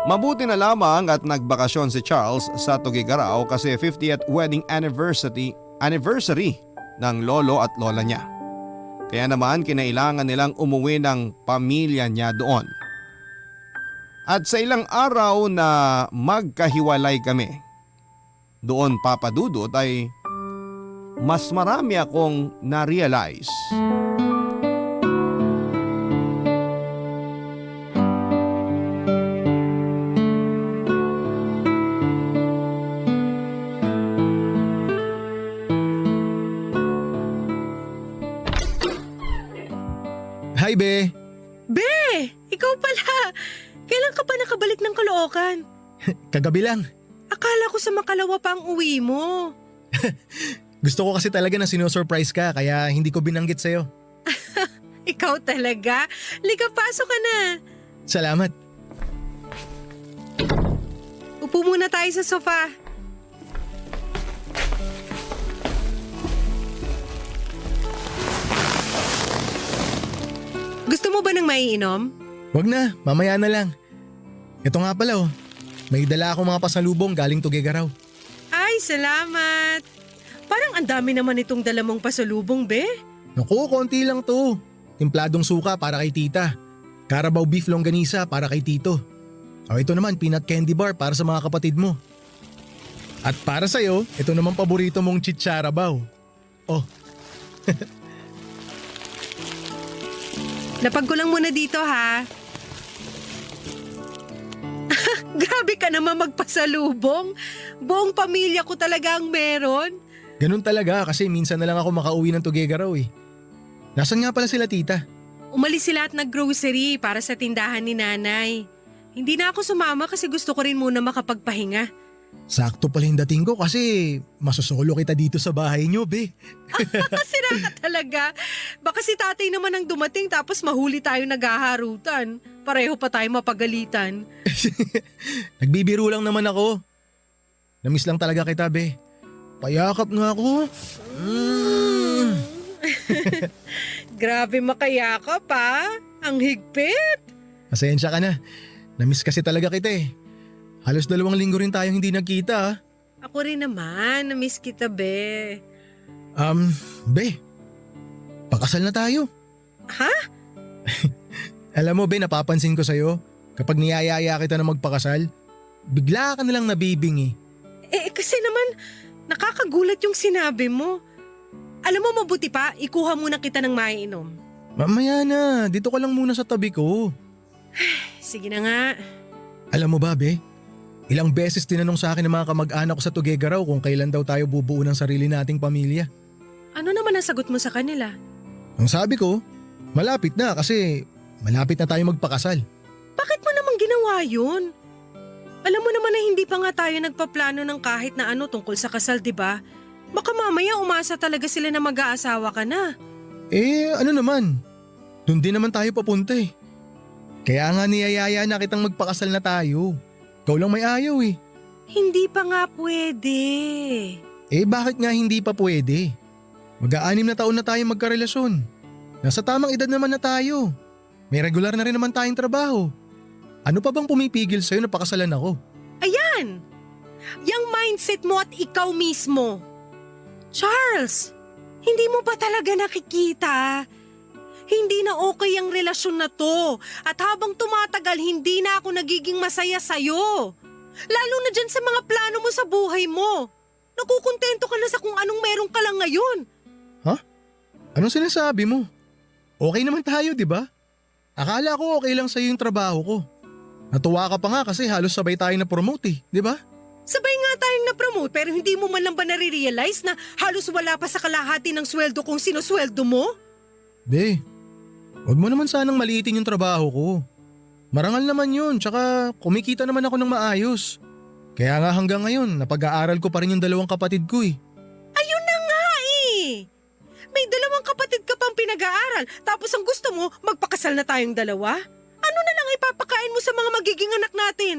Mabuti na lamang at nagbakasyon si Charles sa Tuguegarao kasi 50th wedding anniversary ng lolo at lola niya. Kaya naman kinailangan nilang umuwi ng pamilya niya doon. At sa ilang araw na magkahiwalay kami, doon Papa Dudut ay mas marami akong na-realize. Hi, Be! Be! Ikaw pala! Kailan ka pa nakabalik ng Caloocan? Kagabi lang. Akala ko sa Makalawa pa ang uwi mo. Gusto ko kasi talaga na sinosurprise ka kaya hindi ko binanggit sa'yo. Ikaw talaga? Liga, pasok ka na. Salamat. Upo muna tayo sa sofa. Gusto mo ba ng maiinom? Wag na, mamaya na lang. Ito nga pala may dala akong mga pasalubong galing Tuguegarao. Ay, salamat. Parang ang dami naman itong dala mong pasalubong, be. Naku, konti lang to. Timpladong suka para kay tita. Carabao beef longganisa para kay tito. O ito naman, peanut candy bar para sa mga kapatid mo. At para sa'yo, ito naman paborito mong chicharabaw. Oh, Lapag ko lang muna dito, ha? Grabe ka naman magpasalubong. Buong pamilya ko talaga ang meron. ganun talaga kasi minsan na lang ako makauwi ng Tuguegarao eh. Nasaan nga pala sila tita? Umalis sila at nag-grocery para sa tindahan ni nanay. Hindi na ako sumama kasi gusto ko rin muna makapagpahinga. Sakto pala yung dating ko kasi masusolo kita dito sa bahay nyo, be. Sira ka talaga. Baka si tatay naman ang dumating tapos mahuli tayo naghaharutan. Pareho pa tayo mapagalitan. Nagbibiro lang naman ako. Namiss lang talaga kita, be. Payakap nga ako. Grabe makayakap, ha? Ang higpit. Pasensya ka na. Namiss kasi talaga kita eh. Halos 2 linggo rin tayong hindi nagkita ah. Ako rin naman, na-miss kita, be. Be. Pakasal na tayo. Ha? Alam mo, be, napapansin ko sa'yo. Kapag niyayaya kita na magpakasal, bigla ka nalang nabibingi. Kasi naman, nakakagulat yung sinabi mo. Alam mo, mabuti pa, ikuha muna kita ng maiinom. Mamaya na, dito ka lang muna sa tabi ko. Sige na nga. Alam mo ba, be? Ilang beses tinanong sa akin ng mga kamag-anak ko sa Tuguegarao kung kailan daw tayo bubuo ng sarili nating pamilya. Ano naman ang sagot mo sa kanila? Ang sabi ko, malapit na kasi malapit na tayo magpakasal. Bakit mo naman ginawa yun? Alam mo naman na hindi pa nga tayo nagpaplano ng kahit na ano tungkol sa kasal, di ba? Baka mamaya umasa talaga sila na mag-aasawa ka na. Ano naman? Doon din naman tayo papunta eh. Kaya nga niyayaya na kitang magpakasal na tayo. Ikaw lang may ayaw eh. Hindi pa nga pwede. Bakit nga hindi pa pwede? Mag-6 na taon na tayo magkarelasyon. Nasa tamang edad naman na tayo. May regular na rin naman tayong trabaho. Ano pa bang pumipigil sa'yo na pakasalan ako? Ayan! Yang mindset mo at ikaw mismo. Charles, hindi mo ba talaga nakikita? Hindi na okay ang relasyon na to at habang tumatagal hindi na ako nagiging masaya sa'yo. Lalo na dyan sa mga plano mo sa buhay mo. Nakukontento ka na sa kung anong meron ka lang ngayon. Ha? Anong sinasabi mo? Okay naman tayo, di ba? Akala ko okay lang sa'yo yung trabaho ko. Natuwa ka pa nga kasi halos sabay tayo na-promote di ba? Sabay nga tayong na-promote pero hindi mo man lang ba nare-realize na halos wala pa sa kalahati ng sweldo kung sinusweldo mo? Be, wag mo naman sanang maliitin yung trabaho ko. Marangal naman yun, tsaka kumikita naman ako ng maayos. Kaya nga hanggang ngayon, napag-aaral ko pa rin yung 2 kapatid ko Ayun na nga eh! May 2 kapatid ka pang pinag-aaral tapos ang gusto mo magpakasal na tayong 2? Ano na lang ipapakain mo sa mga magiging anak natin?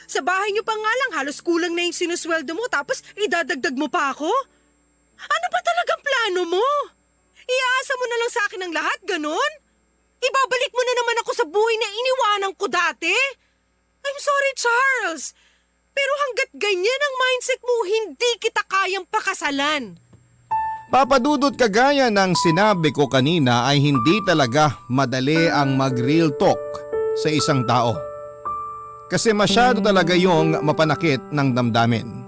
Sa bahay niyo pa nga lang halos kulang na yung sinusweldo mo tapos idadagdag mo pa ako? Ano ba talagang plano mo? Iaasa mo na lang sa akin ang lahat, ganon? Ibabalik mo na naman ako sa buhay na iniwanan ko dati? I'm sorry, Charles. Pero hanggat ganyan ang mindset mo, hindi kita kayang pakasalan. Papadudot, kagaya ng sinabi ko kanina ay hindi talaga madali ang mag-real talk sa isang tao. Kasi masyado talaga yung mapanakit ng damdamin.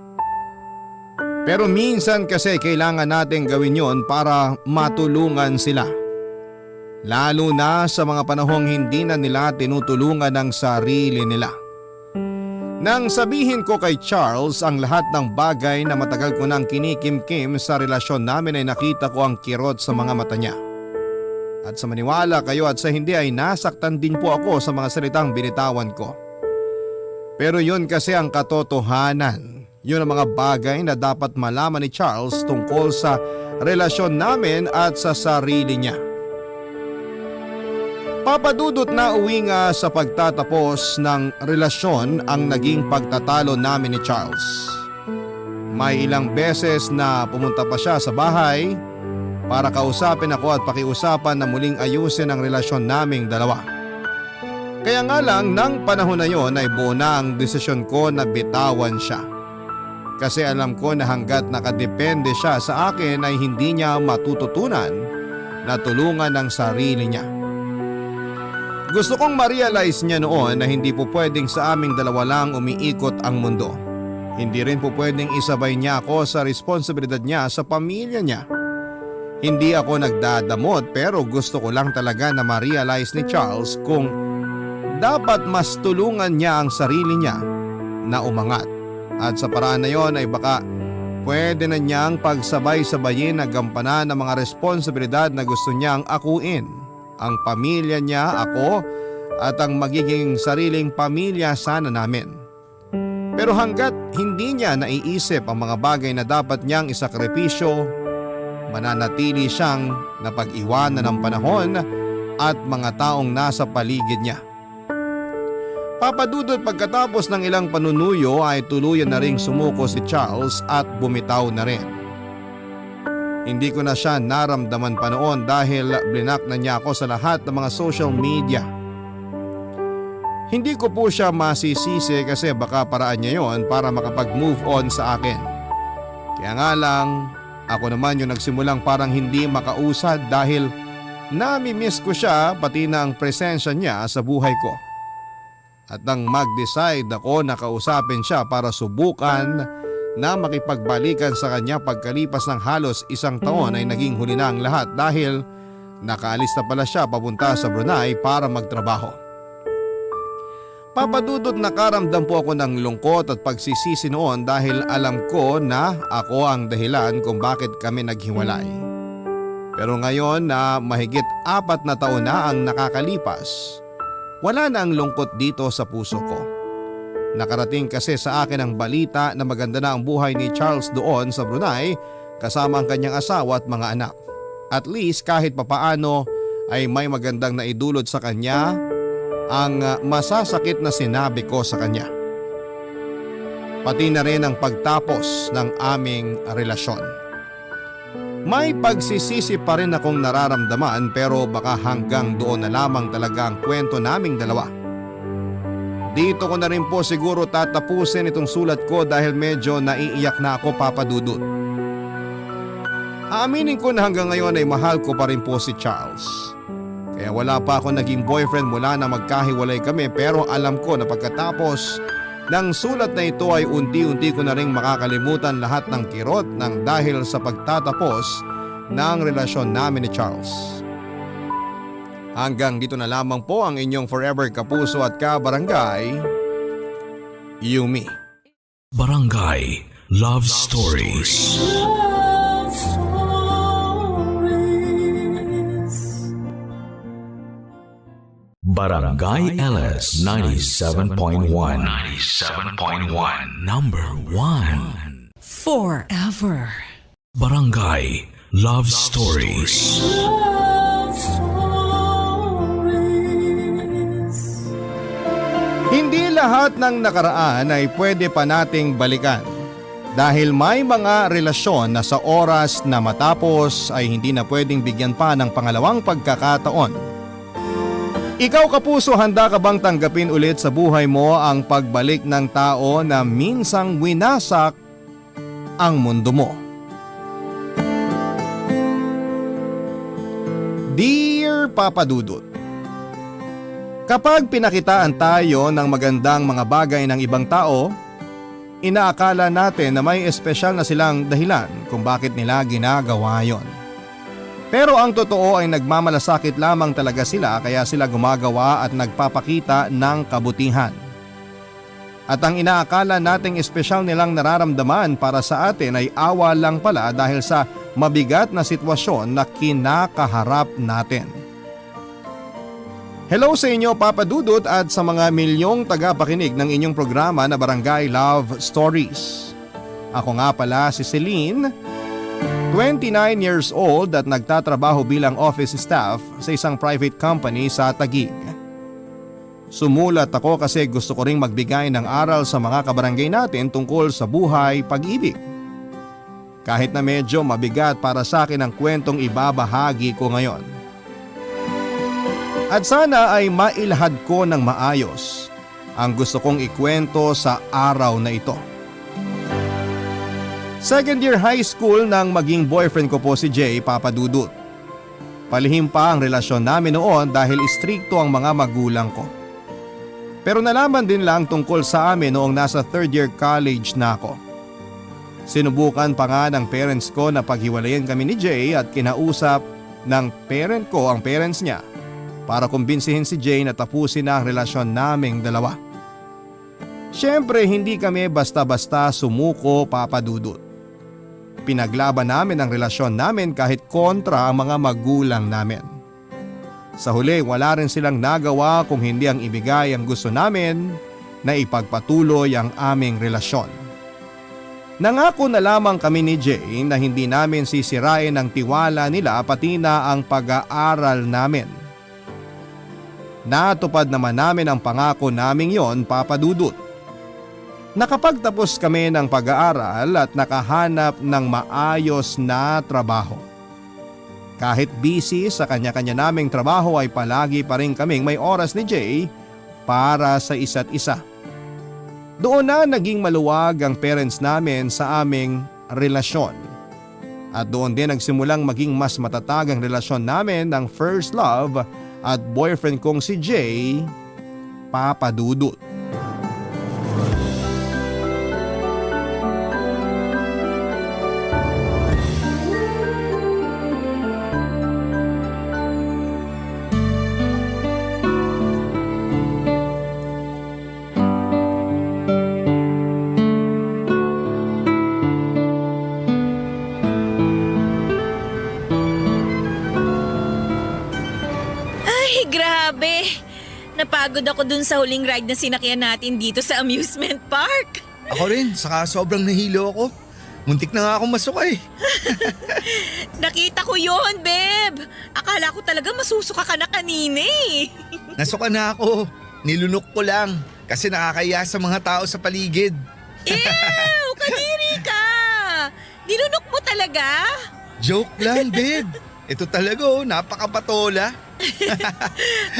Pero minsan kasi kailangan natin gawin yon para matulungan sila. Lalo na sa mga panahong hindi na nila tinutulungan ang sarili nila. Nang sabihin ko kay Charles ang lahat ng bagay na matagal ko nang kinikimkim sa relasyon namin ay nakita ko ang kirot sa mga mata niya. At sa maniwala kayo at sa hindi ay nasaktan din po ako sa mga salitang binitawan ko. Pero yun kasi ang katotohanan. Yun ang mga bagay na dapat malaman ni Charles tungkol sa relasyon namin at sa sarili niya. Papadudot, na uwi nga sa pagtatapos ng relasyon ang naging pagtatalo namin ni Charles. May ilang beses na pumunta pa siya sa bahay para kausapin ako at pakiusapan na muling ayusin ang relasyon naming dalawa. Kaya nga lang nang panahon na yon ay buo na ang desisyon ko na bitawan siya. Kasi alam ko na hanggat nakadepende siya sa akin ay hindi niya matututunan na tulungan ang sarili niya. Gusto kong ma-realize niya noon na hindi po pwedeng sa aming dalawa lang umiikot ang mundo. Hindi rin po pwedeng isabay niya ako sa responsibilidad niya sa pamilya niya. Hindi ako nagdadamot pero gusto ko lang talaga na ma-realize ni Charles kung dapat mas tulungan niya ang sarili niya na umangat. At sa paraan na yon ay baka pwede na niyang pagsabay-sabayin na gampanan ng mga responsibilidad na gusto niyang akuin. Ang pamilya niya, ako, at ang magiging sariling pamilya sana namin. Pero hanggat hindi niya naiisip ang mga bagay na dapat niyang isakripisyo, mananatili siyang napag-iwanan ng panahon at mga taong nasa paligid niya. Papadudot, pagkatapos ng ilang panunuyo ay tuluyan na ring sumuko si Charles at bumitaw na rin. Hindi ko na siya naramdaman pa noon dahil blinak na niya ako sa lahat ng mga social media. Hindi ko po siya masisisi kasi baka paraan niya yon para makapag-move on sa akin. Kaya nga lang, ako naman yung nagsimulang parang hindi makausad dahil nami-miss ko siya pati na ang presensya niya sa buhay ko. At nang mag-decide ako na kausapin siya para subukan na makipagbalikan sa kanya pagkalipas ng halos 1 taon ay naging huli na ang lahat dahil nakaalis na pala siya papunta sa Brunei para magtrabaho. Papadudot nakaramdam po ako ng lungkot at pagsisisi noon dahil alam ko na ako ang dahilan kung bakit kami naghiwalay. Pero ngayon na mahigit 4 na taon na ang nakakalipas, wala na ang lungkot dito sa puso ko. Nakarating kasi sa akin ang balita na maganda na ang buhay ni Charles doon sa Brunei kasama ang kanyang asawa at mga anak. At least kahit papaano ay may magandang naidulot sa kanya ang masasakit na sinabi ko sa kanya. Pati na rin ang pagtapos ng aming relasyon. May pagsisisi pa rin akong nararamdaman pero baka hanggang doon na lamang talaga ang kwento naming dalawa. Dito ko na rin po siguro tatapusin itong sulat ko dahil medyo naiiyak na ako, Papa Dudut. Aaminin ko na hanggang ngayon ay mahal ko pa rin po si Charles. Kaya wala pa ako naging boyfriend mula na magkahiwalay kami pero alam ko na pagkatapos ng sulat na ito ay unti-unti ko na rin makakalimutan lahat ng kirot ng dahil sa pagtatapos ng relasyon namin ni Charles. Hanggang dito na lamang po ang inyong forever kapuso at kabarangay, Yumi. Barangay Love Stories. Barangay LS 97.1 Number 1 Forever. Barangay Love Stories. Hindi lahat ng nakaraan ay pwede pa nating balikan. Dahil may mga relasyon na sa oras na matapos ay hindi na pwedeng bigyan pa ng pangalawang pagkakataon. Ikaw kapuso, handa ka bang tanggapin ulit sa buhay mo ang pagbalik ng tao na minsang winasak ang mundo mo? Dear Papa Dudut, kapag pinakitaan tayo ng magandang mga bagay ng ibang tao, inaakala natin na may espesyal na silang dahilan kung bakit nila ginagawa yon. Pero ang totoo ay nagmamalasakit lamang talaga sila kaya sila gumagawa at nagpapakita ng kabutihan. At ang inaakala nating espesyal nilang nararamdaman para sa atin ay awa lang pala dahil sa mabigat na sitwasyon na kinakaharap natin. Hello sa inyo, Papa Dudut, at sa mga milyong tagapakinig ng inyong programa na Barangay Love Stories. Ako nga pala si Celine, 29 years old at nagtatrabaho bilang office staff sa isang private company sa Taguig. Sumulat ako kasi gusto ko ring magbigay ng aral sa mga kabarangay natin tungkol sa buhay, pag-ibig. Kahit na medyo mabigat para sa akin ang kwentong ibabahagi ko ngayon. At sana ay mailahad ko ng maayos ang gusto kong ikwento sa araw na ito. Second year high school nang maging boyfriend ko po si Jay, Papa Dudut. Palihim pa ang relasyon namin noon dahil istrikto ang mga magulang ko. Pero nalaman din lang tungkol sa amin noong nasa third year college na ako. Sinubukan pa nga ng parents ko na paghiwalayin kami ni Jay at kinausap ng parent ko ang parents niya para kumbinsihin si Jay na tapusin na ang relasyon naming dalawa. Siyempre hindi kami basta-basta sumuko, Papa Dudut. Pinaglaban namin ang relasyon namin kahit kontra ang mga magulang namin. Sa huli wala rin silang nagawa kung hindi ang ibigay ang gusto namin na ipagpatuloy ang aming relasyon. Nangako na lamang kami ni Jay na hindi namin sisirain ang tiwala nila pati na ang pag-aaral namin. Natupad naman namin ang pangako naming yon, Papa Dudut. Nakapagtapos kami ng pag-aaral at nakahanap ng maayos na trabaho. Kahit busy sa kanya-kanya naming trabaho ay palagi pa rin kaming may oras ni Jay para sa isa't isa. Doon na naging maluwag ang parents namin sa aming relasyon. At doon din nagsimulang maging mas matatag ang relasyon namin ng first love at boyfriend kong si Jay, Papa Dudut. Ay, grabe! Napagod ako dun sa huling ride na sinakyan natin dito sa amusement park. Ako rin, saka sobrang nahilo ako. Muntik na nga akong masukay. Nakita ko yon, Beb. Akala ko talaga masusuka ka na kanina eh. Nasuka na ako. Nilunok ko lang kasi nakakaya sa mga tao sa paligid. Ew! Kadiri ka! Nilunok mo talaga? Joke lang, babe. Ito talaga napakapatola.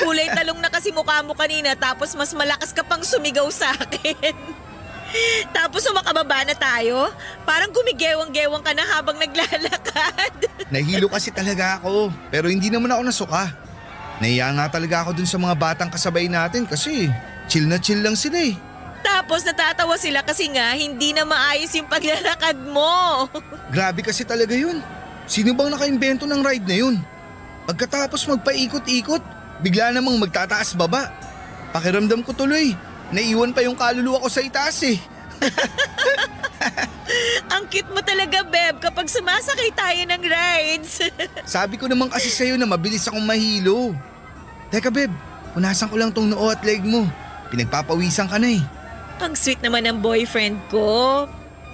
Kulay talong na kasi mukha mo kanina tapos mas malakas ka pang sumigaw sa akin. Tapos sumakababa na tayo. Parang gumigewang-gewang ka na habang naglalakad. Nahilo kasi talaga ako, pero hindi naman ako nasuka. Nahiya nga talaga ako dun sa mga batang kasabay natin kasi chill na chill lang sila eh. Tapos natatawa sila kasi nga hindi na maayos yung paglalakad mo. Grabe kasi talaga yun. Sino bang nakaimbento ng ride na yun? Pagkatapos magpaikot-ikot, bigla namang magtataas baba. Pakiramdam ko tuloy, naiwan pa yung kaluluwa ko sa itaas eh. Ang cute mo talaga, Beb, kapag sumasakay tayo ng rides. Sabi ko naman kasi sa'yo na mabilis akong mahilo. Teka Beb, punasan ko lang tong noo at leg mo. Pinagpapawisan ka na eh. Ang sweet naman ng boyfriend ko.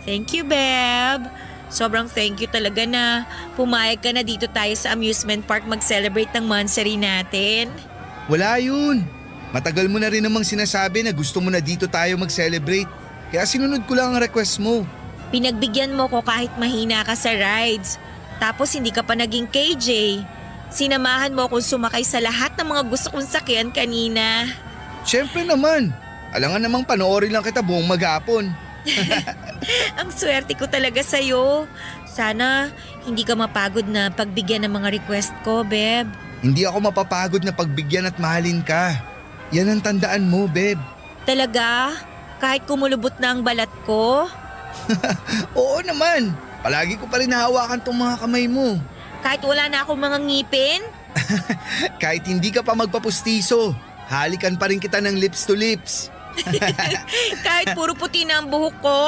Thank you, Beb. Sobrang thank you talaga na pumayag ka na dito tayo sa amusement park mag-celebrate ng monthsary natin. Wala yun. Matagal mo na rin namang sinasabi na gusto mo na dito tayo mag-celebrate. Kaya sinunod ko lang ang request mo. Pinagbigyan mo ko kahit mahina ka sa rides. Tapos hindi ka pa naging KJ. Sinamahan mo akong sumakay sa lahat ng mga gusto kong sakyan kanina. Siyempre naman. Alangan namang panoorin lang kita buong maghapon. Ang swerte ko talaga sa'yo. Sana hindi ka mapagod na pagbigyan ng mga request ko, Beb. Hindi ako mapapagod na pagbigyan at mahalin ka. Yan ang tandaan mo, Beb. Talaga? Kahit kumulubot na ang balat ko? Oo naman. Palagi ko pa rin nahawakan tong mga kamay mo. Kahit wala na akong mga ngipin? Kahit hindi ka pa magpapustiso, halikan pa rin kita ng lips to lips. Kahit puro puti na ang buhok ko?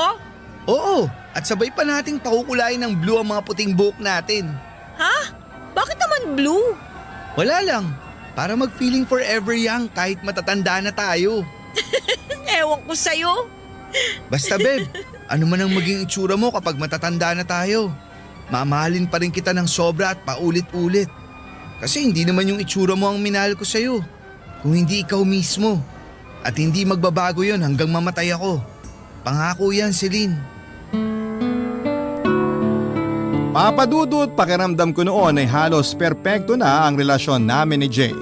Oo, at sabay pa nating pakukulayin ng blue ang mga puting buhok natin. Ha? Bakit naman blue? Wala lang, para mag-feeling forever young kahit matatanda na tayo. Ewan ko sa'yo. Basta Beb, ano man ang maging itsura mo kapag matatanda na tayo, mamahalin pa rin kita ng sobra at paulit-ulit. Kasi hindi naman yung itsura mo ang minahal ko sa'yo, kung hindi ikaw mismo. At hindi magbabago yon hanggang mamatay ako. Pangako yan, Celine. Papa Dudut, pakiramdam ko noon ay halos perpekto na ang relasyon namin ni Jay.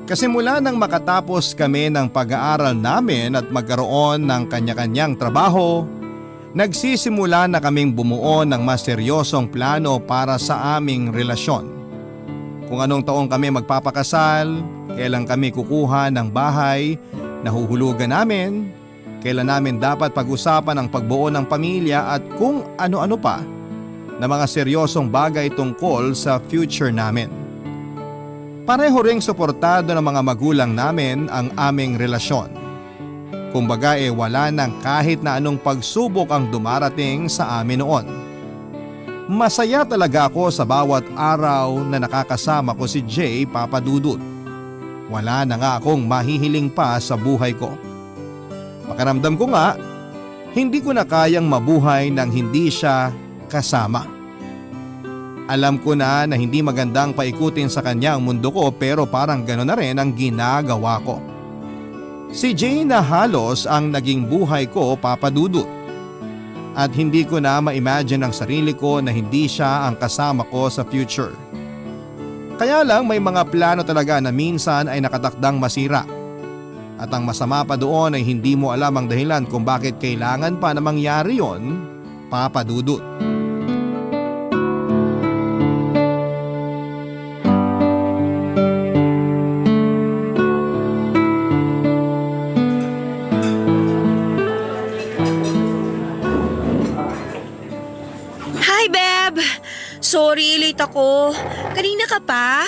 Kasi mula nang makatapos kami ng pag-aaral namin at magkaroon ng kanya-kanyang trabaho, nagsisimula na kaming bumuo ng mas seryosong plano para sa aming relasyon. Kung anong taong kami magpapakasal, kailan kami kukuha ng bahay, nahuhulugan namin, kailan namin dapat pag-usapan ang pagbuo ng pamilya at kung ano-ano pa na mga seryosong bagay tungkol sa future namin. Pareho ring suportado ng mga magulang namin ang aming relasyon. Kumbaga wala nang kahit na anong pagsubok ang dumarating sa amin noon. Masaya talaga ako sa bawat araw na nakakasama ko si Jay, Papa Dudut. Wala na nga akong mahihiling pa sa buhay ko. Pakiramdam ko nga, hindi ko na kayang mabuhay nang hindi siya kasama. Alam ko na hindi magandang paikutin sa kanya ang mundo ko pero parang gano'n na rin ang ginagawa ko. Si Jay na halos ang naging buhay ko, Papa Dudut. At hindi ko na ma-imagine ang sarili ko na hindi siya ang kasama ko sa future. Kaya lang may mga plano talaga na minsan ay nakatakdang masira. At ang masama pa doon ay hindi mo alam ang dahilan kung bakit kailangan pa na mangyari yon, Papa Dudut. Sorry, late ako. Kanina ka pa?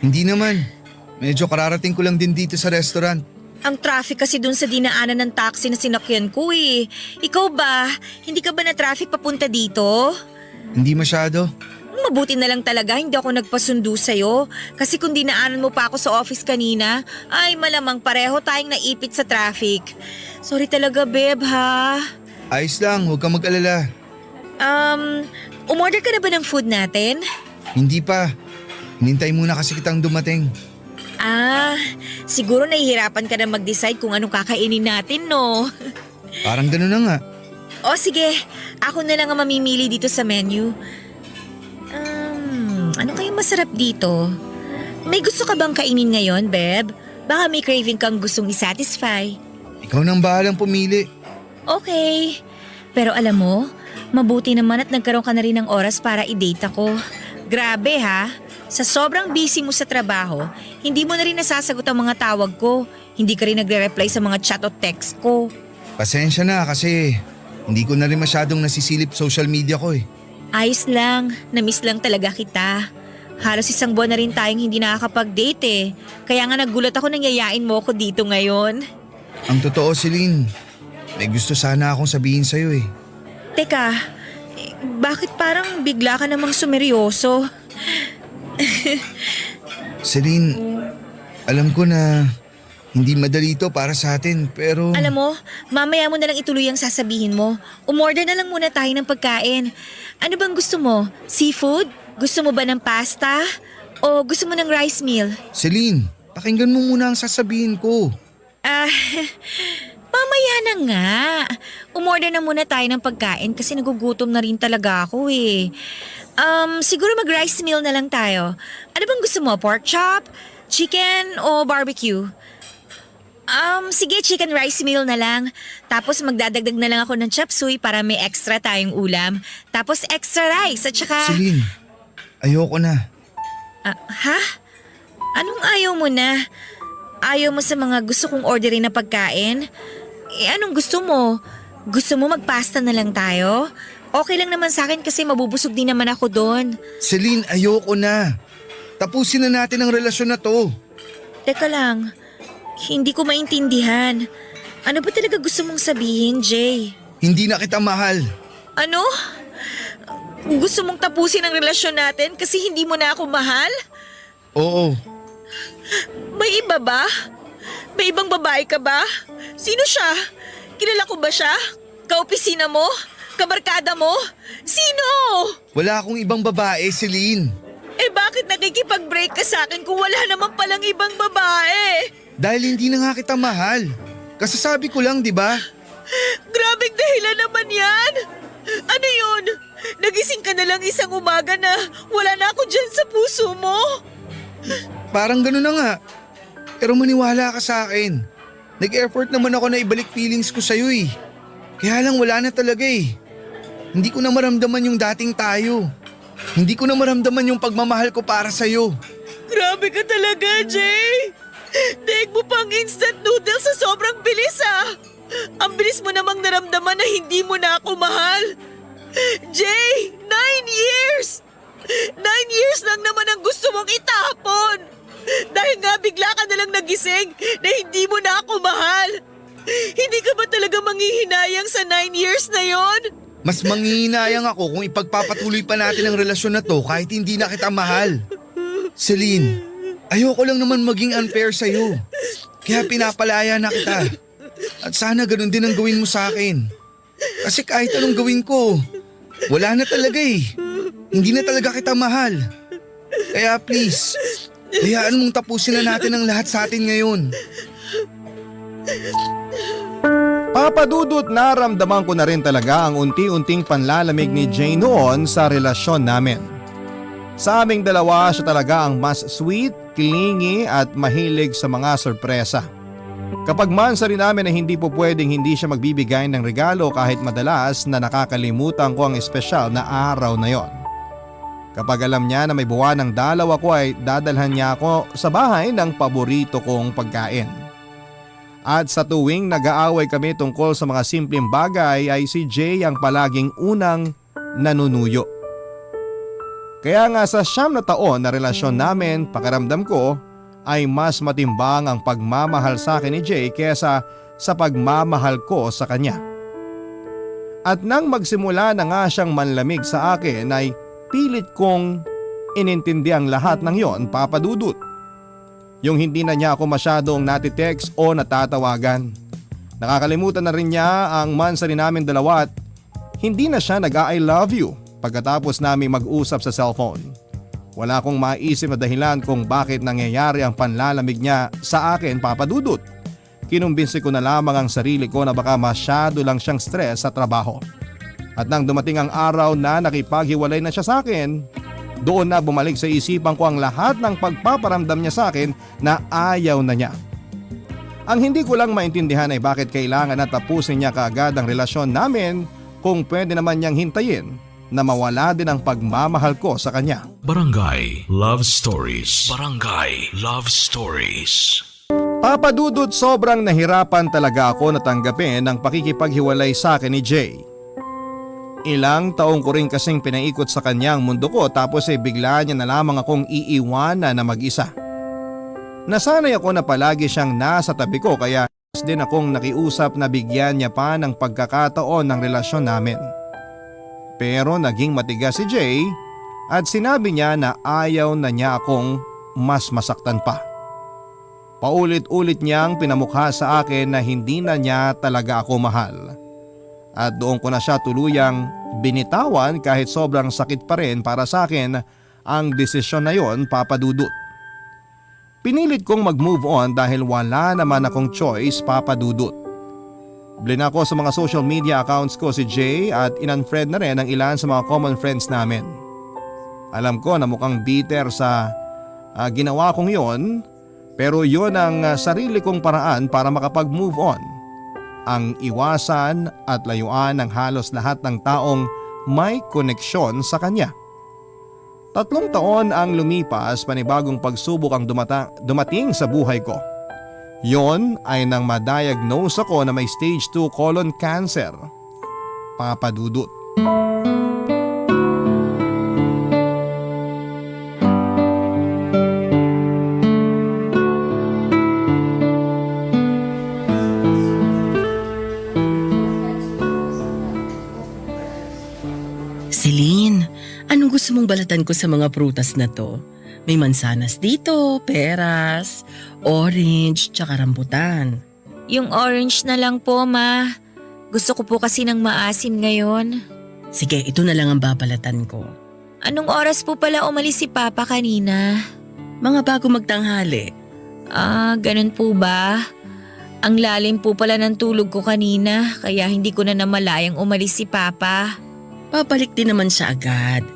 Hindi naman. Medyo kararating ko lang din dito sa restaurant. Ang traffic kasi dun sa dinaanan ng taxi na sinakyan ko eh. Ikaw ba? Hindi ka ba na traffic papunta dito? Hindi masyado. Mabuti na lang talaga hindi ako nagpasundo sa'yo. Kasi kung dinaanan mo pa ako sa office kanina, ay malamang pareho tayong naipit sa traffic. Sorry talaga, babe, ha? Ayos lang, huwag kang mag-alala. Umorder ka na ba ng food natin? Hindi pa. Hinintay muna kasi kitang dumating. Siguro nahihirapan ka na mag-decide kung anong kakainin natin, no? Parang gano'n na nga. O sige, ako na lang ang mamimili dito sa menu. Ano kayong masarap dito? May gusto ka bang kainin ngayon, Beb? Baka may craving kang gustong isatisfy. Ikaw nang bahalang pumili. Okay. Pero alam mo, mabuti naman at nagkaroon ka na rin ng oras para i-date ako. Grabe ha, sa sobrang busy mo sa trabaho, hindi mo na rin nasasagot ang mga tawag ko. Hindi ka rin nagre-reply sa mga chat o text ko. Pasensya na kasi hindi ko na rin masyadong nasisilip social media ko eh. Ayos lang, na-miss lang talaga kita. Halos 1 buwan na rin tayong hindi nakakapag-date eh. Kaya nga nagulat ako nang yayain mo ako dito ngayon. Ang totoo, Celine, may gusto sana akong sabihin sa'yo eh. Teka, bakit parang bigla ka namang sumeryoso? Celine, alam ko na hindi madali ito para sa atin pero… Alam mo, mamaya mo na lang ituloy ang sasabihin mo. Umorder na lang muna tayo ng pagkain. Ano bang gusto mo? Seafood? Gusto mo ba ng pasta? O gusto mo ng rice meal? Celine, pakinggan mo muna ang sasabihin ko. Mamaya na nga. Umorder na muna tayo ng pagkain kasi nagugutom na rin talaga ako eh. Siguro mag-rice meal na lang tayo. Ano bang gusto mo? Pork chop? Chicken o barbecue? Sige, chicken rice meal na lang. Tapos magdadagdag na lang ako ng chop suey para may extra tayong ulam. Tapos extra rice at saka… Celine, ayoko na. Ha? Anong ayaw mo na? Ayaw mo sa mga gusto kong orderin na pagkain? Anong gusto mo? Gusto mo magpasta na lang tayo? Okay lang naman sa akin kasi mabubusog din naman ako doon. Celine, ayoko na. Tapusin na natin ang relasyon na to. Teka lang, hindi ko maintindihan. Ano ba talaga gusto mong sabihin, Jay? Hindi na kita mahal. Ano? Gusto mong tapusin ang relasyon natin kasi hindi mo na ako mahal? Oo, May iba ba? May ibang babae ka ba? Sino siya? Kilala ko ba siya? Kaopisina mo? Kabarkada mo? Sino? wala akong ibang babae, Celine. Bakit nakikipag-break ka sa akin kung wala naman palang ibang babae? Dahil hindi na nga kita mahal. Kasasabi ko lang, di ba? Grabing dahilan naman yan! Ano yun? Nagising ka na lang isang umaga na wala na ako dyan sa puso mo? Parang gano'n na nga. Pero maniwala ka sa akin. Nag-effort naman ako na ibalik feelings ko sa'yo eh. Kaya lang wala na talaga eh. Hindi ko na maramdaman yung dating tayo. Hindi ko na maramdaman yung pagmamahal ko para sa'yo. Grabe ka talaga, Jay! Daig mo pang instant noodles sa sobrang bilis ah! Ang bilis mo namang naramdaman na hindi mo na ako mahal! Jay! 9 years! 9 years lang naman ang gusto mong itapon! Dahil nga bigla ka nalang nagising na hindi mo na ako mahal! Hindi ka ba talaga manghihinayang sa 9 years na yon? Mas manghihinayang ako kung ipagpapatuloy pa natin ang relasyon na to kahit hindi na kita mahal. Celine, ayoko lang naman maging unfair sa'yo. Kaya pinapalaya na kita. At sana ganun din ang gawin mo sa akin. Kasi kahit anong gawin ko, wala na talaga eh. Hindi na talaga kita mahal. Kaya please, hayaan mong tapusin na natin ang lahat sa atin ngayon. Papadudot naramdaman ko na rin talaga ang unti-unting panlalamig ni Jay noon sa relasyon namin. Sa aming dalawa siya talaga ang mas sweet, clingy at mahilig sa mga sorpresa. Kapag mansa rin namin na hindi po pwedeng hindi siya magbibigay ng regalo kahit madalas na nakakalimutan ko ang espesyal na araw na yon. Kapag alam niya na may buwan ng dalaw ako ay dadalhan niya ako sa bahay ng paborito kong pagkain. At sa tuwing nag-aaway kami tungkol sa mga simpleng bagay ay si Jay ang palaging unang nanunuyo. Kaya nga sa 9 na taon na relasyon namin, pakiramdam ko ay mas matimbang ang pagmamahal sa akin ni Jay kesa sa pagmamahal ko sa kanya. At nang magsimula na nga siyang manlamig sa akin ay pilit kong inintindi ang lahat ng yon, Papa Dudut. Yung hindi na niya ako masyadong natitext o natatawagan. Nakakalimutan na rin niya ang months rin namin dalawa at hindi na siya nag-I love you pagkatapos namin mag-usap sa cellphone. Wala akong maisip na dahilan kung bakit nangyayari ang panlalamig niya sa akin, Papa Dudut. Kinumbinsi ko na lamang ang sarili ko na baka masyado lang siyang stress sa trabaho. At nang dumating ang araw na nakipaghiwalay na siya sa akin, doon na bumalik sa isipan ko ang lahat ng pagpaparamdam niya sa akin na ayaw na niya. Ang hindi ko lang maintindihan ay bakit kailangan na tapusin niya kaagad ang relasyon namin kung pwede naman niyang hintayin na mawala din ang pagmamahal ko sa kanya. Barangay Love Stories. Barangay Love Stories. Papa Dudut, sobrang nahirapan talaga ako na tanggapin ang pakikipaghiwalay sa akin ni Jay. Ilang taong ko rin kasing pinaikot sa kanyang mundo ko tapos ay bigla niya na lamang akong iiwanan na mag-isa. Nasanay ako na palagi siyang nasa tabi ko kaya din akong nakiusap na bigyan niya pa ng pagkakataon ng relasyon namin. Pero naging matigas si Jay at sinabi niya na ayaw na niya akong mas masaktan pa. Paulit-ulit niyang pinamukha sa akin na hindi na niya talaga ako mahal. At doon ko na siya tuluyang binitawan kahit sobrang sakit pa rin para sa akin ang desisyon na yon, Papa Dudut. Pinilit kong mag-move on dahil wala naman akong choice, Papa Dudut. Blina ko sa mga social media accounts ko si Jay at in-unfriend na rin ang ilan sa mga common friends namin. Alam ko na mukhang bitter sa ginawa kong yon, pero yon ang sarili kong paraan para makapag-move on. Ang iwasan at layuan ng halos lahat ng taong may koneksyon sa kanya. 3 taon ang lumipas, panibagong pagsubok ang dumating sa buhay ko. Yon ay nang ma-diagnose ako na may stage 2 colon cancer, Papa Dudut. Celine, anong gusto mong balatan ko sa mga prutas na to? May mansanas dito, peras, orange, tsaka rambutan. Yung orange na lang po, ma. Gusto ko po kasi ng maasim ngayon. Sige, ito na lang ang babalatan ko. Anong oras po pala umalis si Papa kanina? Mga bago magtanghali. Ganun po ba? Ang lalim po pala ng tulog ko kanina kaya hindi ko na namalayang umalis si Papa. Babalik din naman siya agad.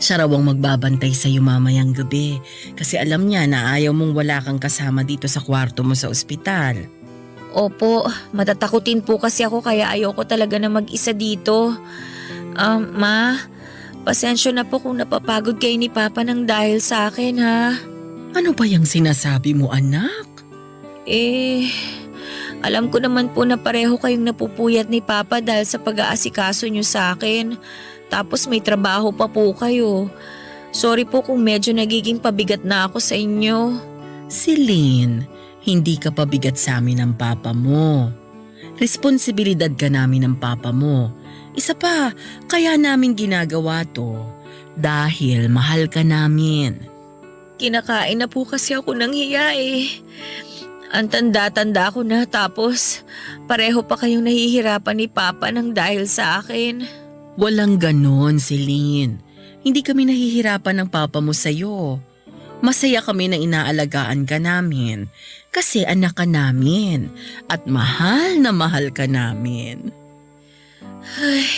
Siya raw ang magbabantay sa iyo mamayang gabi kasi alam niya na ayaw mong wala kang kasama dito sa kwarto mo sa ospital. Opo, matatakutin po kasi ako kaya ayoko talaga na mag-isa dito. Ma, pasensya na po kung napapagod kayo ni Papa nang dahil sa akin ha. Ano ba yung sinasabi mo, anak? Alam ko naman po na pareho kayong napupuyat ni Papa dahil sa pag-aasikaso niyo sa akin. Tapos may trabaho pa po kayo. Sorry po kung medyo nagiging pabigat na ako sa inyo. Celine, hindi ka pabigat sa amin ng papa mo. Responsibilidad ka namin ng papa mo. Isa pa, kaya namin ginagawa to. Dahil mahal ka namin. Kinakain na po kasi ako ng hiya eh. Ang tanda-tanda ko na tapos pareho pa kayong nahihirapan ni Papa nang dahil sa akin. Walang ganon, Celine. Hindi kami nahihirapan ng papa mo sa'yo. Masaya kami na inaalagaan ka namin kasi anak ka namin at mahal ka namin. Ay,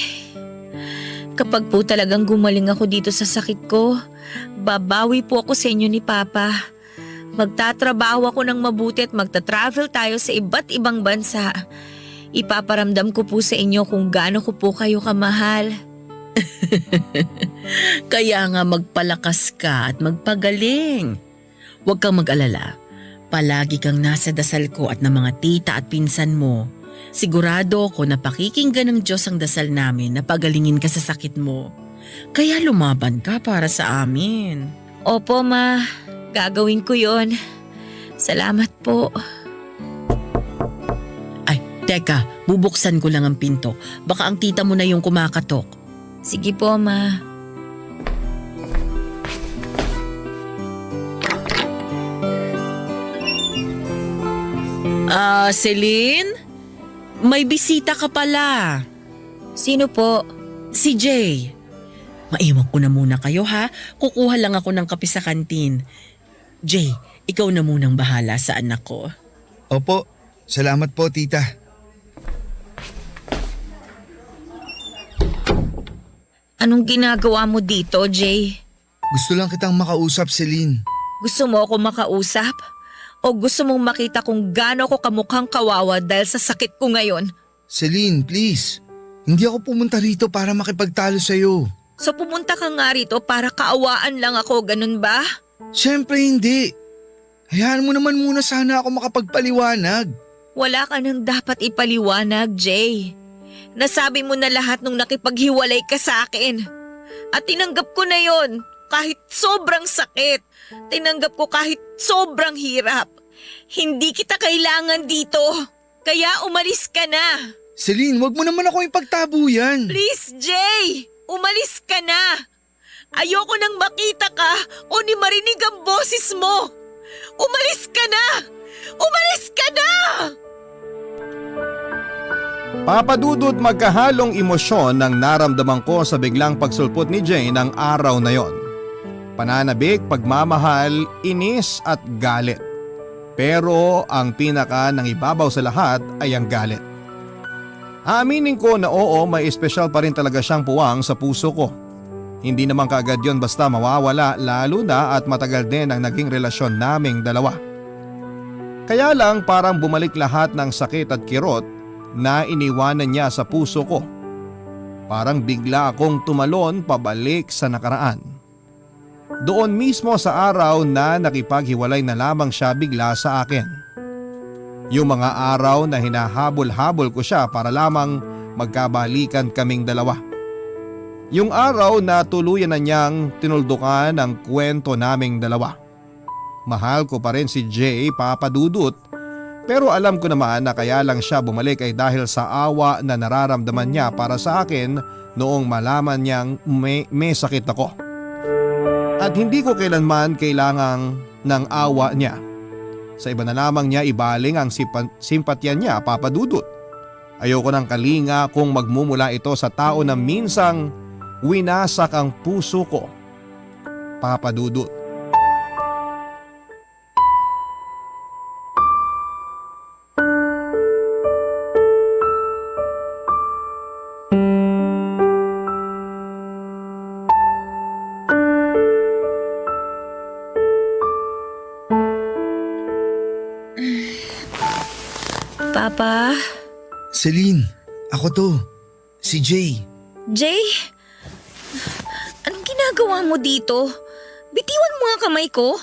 kapag po talagang gumaling ako dito sa sakit ko, babawi po ako sa inyo ni Papa. Magtatrabaho ako ng mabuti at magta-travel tayo sa iba't ibang bansa. Ipaparamdam ko po sa inyo kung gaano ko po kayo kamahal. Kaya nga magpalakas ka at magpagaling. Huwag kang mag-alala. Palagi kang nasa dasal ko at ng mga tita at pinsan mo. Sigurado ko na pakikinggan ng Diyos ang dasal namin na pagalingin ka sa sakit mo. Kaya lumaban ka para sa amin. Opo, ma. Gagawin ko yon. Salamat po. Ay, teka, bubuksan ko lang ang pinto. Baka ang tita mo na yung kumakatok. Sige po, ma. Celine? May bisita ka pala. Sino po? Si Jay. Maiwan ko na muna kayo ha. Kukuha lang ako ng kape sa kantin. Jay, ikaw na munang bahala sa anak ko. Opo, salamat po tita. Anong ginagawa mo dito, Jay? Gusto lang kitang makausap, Celine. Gusto mo ako makausap? O gusto mong makita kung gaano ko kamukhang kawawa dahil sa sakit ko ngayon? Celine, please. Hindi ako pumunta rito para makipagtalo sa'yo. So pumunta ka nga rito para kaawaan lang ako, ganun ba? Siyempre hindi. Hayaan mo naman muna sana ako makapagpaliwanag. Wala ka nang dapat ipaliwanag, Jay. Nasabi mo na lahat nung nakipaghiwalay ka sa akin. At tinanggap ko na yon kahit sobrang sakit. Tinanggap ko kahit sobrang hirap. Hindi kita kailangan dito. Kaya umalis ka na. Celine, wag mo naman ako ipagtabo yan. Please, Jay! Umalis ka na! Ayoko nang makita ka o ni marinig ang boses mo! Umalis ka na! Umalis ka na! Papadudot magkahalong emosyon ng naramdaman ko sa biglang pagsulpot ni Jay ng araw na yon. Pananabik, pagmamahal, inis at galit. Pero ang pinaka nang ibabaw sa lahat ay ang galit. Aaminin ko na oo, may espesyal pa rin talaga siyang puwang sa puso ko. Hindi naman kaagad yon basta mawawala, lalo na at matagal din ang naging relasyon naming dalawa. Kaya lang parang bumalik lahat ng sakit at kirot na iniwanan niya sa puso ko. Parang bigla akong tumalon pabalik sa nakaraan. Doon mismo sa araw na nakipaghiwalay na lamang siya bigla sa akin. Yung mga araw na hinahabol-habol ko siya para lamang magkabalikan kaming dalawa. Yung araw na tuluyan na niyang tinuldukan ang kwento naming dalawa. Mahal ko pa rin si Jay, papadudot, pero alam ko naman na kaya lang siya bumalik ay dahil sa awa na nararamdaman niya para sa akin noong malaman niyang may sakit ako. At hindi ko kailanman kailangan ng awa niya. Sa iba na lamang niya ibaling ang simpatya niya, papadudot. Ayoko ng kalinga kung magmumula ito sa tao na minsang winasak ang puso ko, papadudot. Papa? Celine, ako to. Si Jay. Jay? Anong ginagawa mo dito? Bitiwan mo ang kamay ko.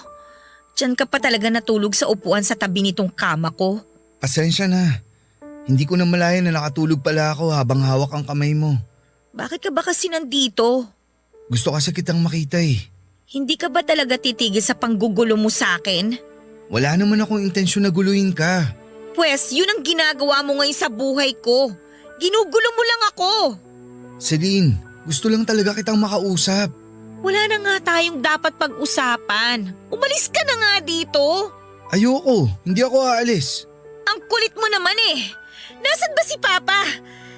Diyan ka pa talaga natulog sa upuan sa tabi nitong kama ko. Pasensya na. Hindi ko na malaya na nakatulog pala ako habang hawak ang kamay mo. Bakit ka ba kasi nandito? Gusto kasi kitang makita eh. Hindi ka ba talaga titigil sa panggugulo mo sa akin? Wala naman akong intensyon na guluhin ka. Pwes, yun ang ginagawa mo ngayon sa buhay ko. Ginugulo mo lang ako. Celine, gusto lang talaga kitang makausap. Wala na nga tayong dapat pag-usapan. Umalis ka na nga dito. Ayoko, hindi ako aalis. Ang kulit mo naman eh. Nasaan ba si Papa?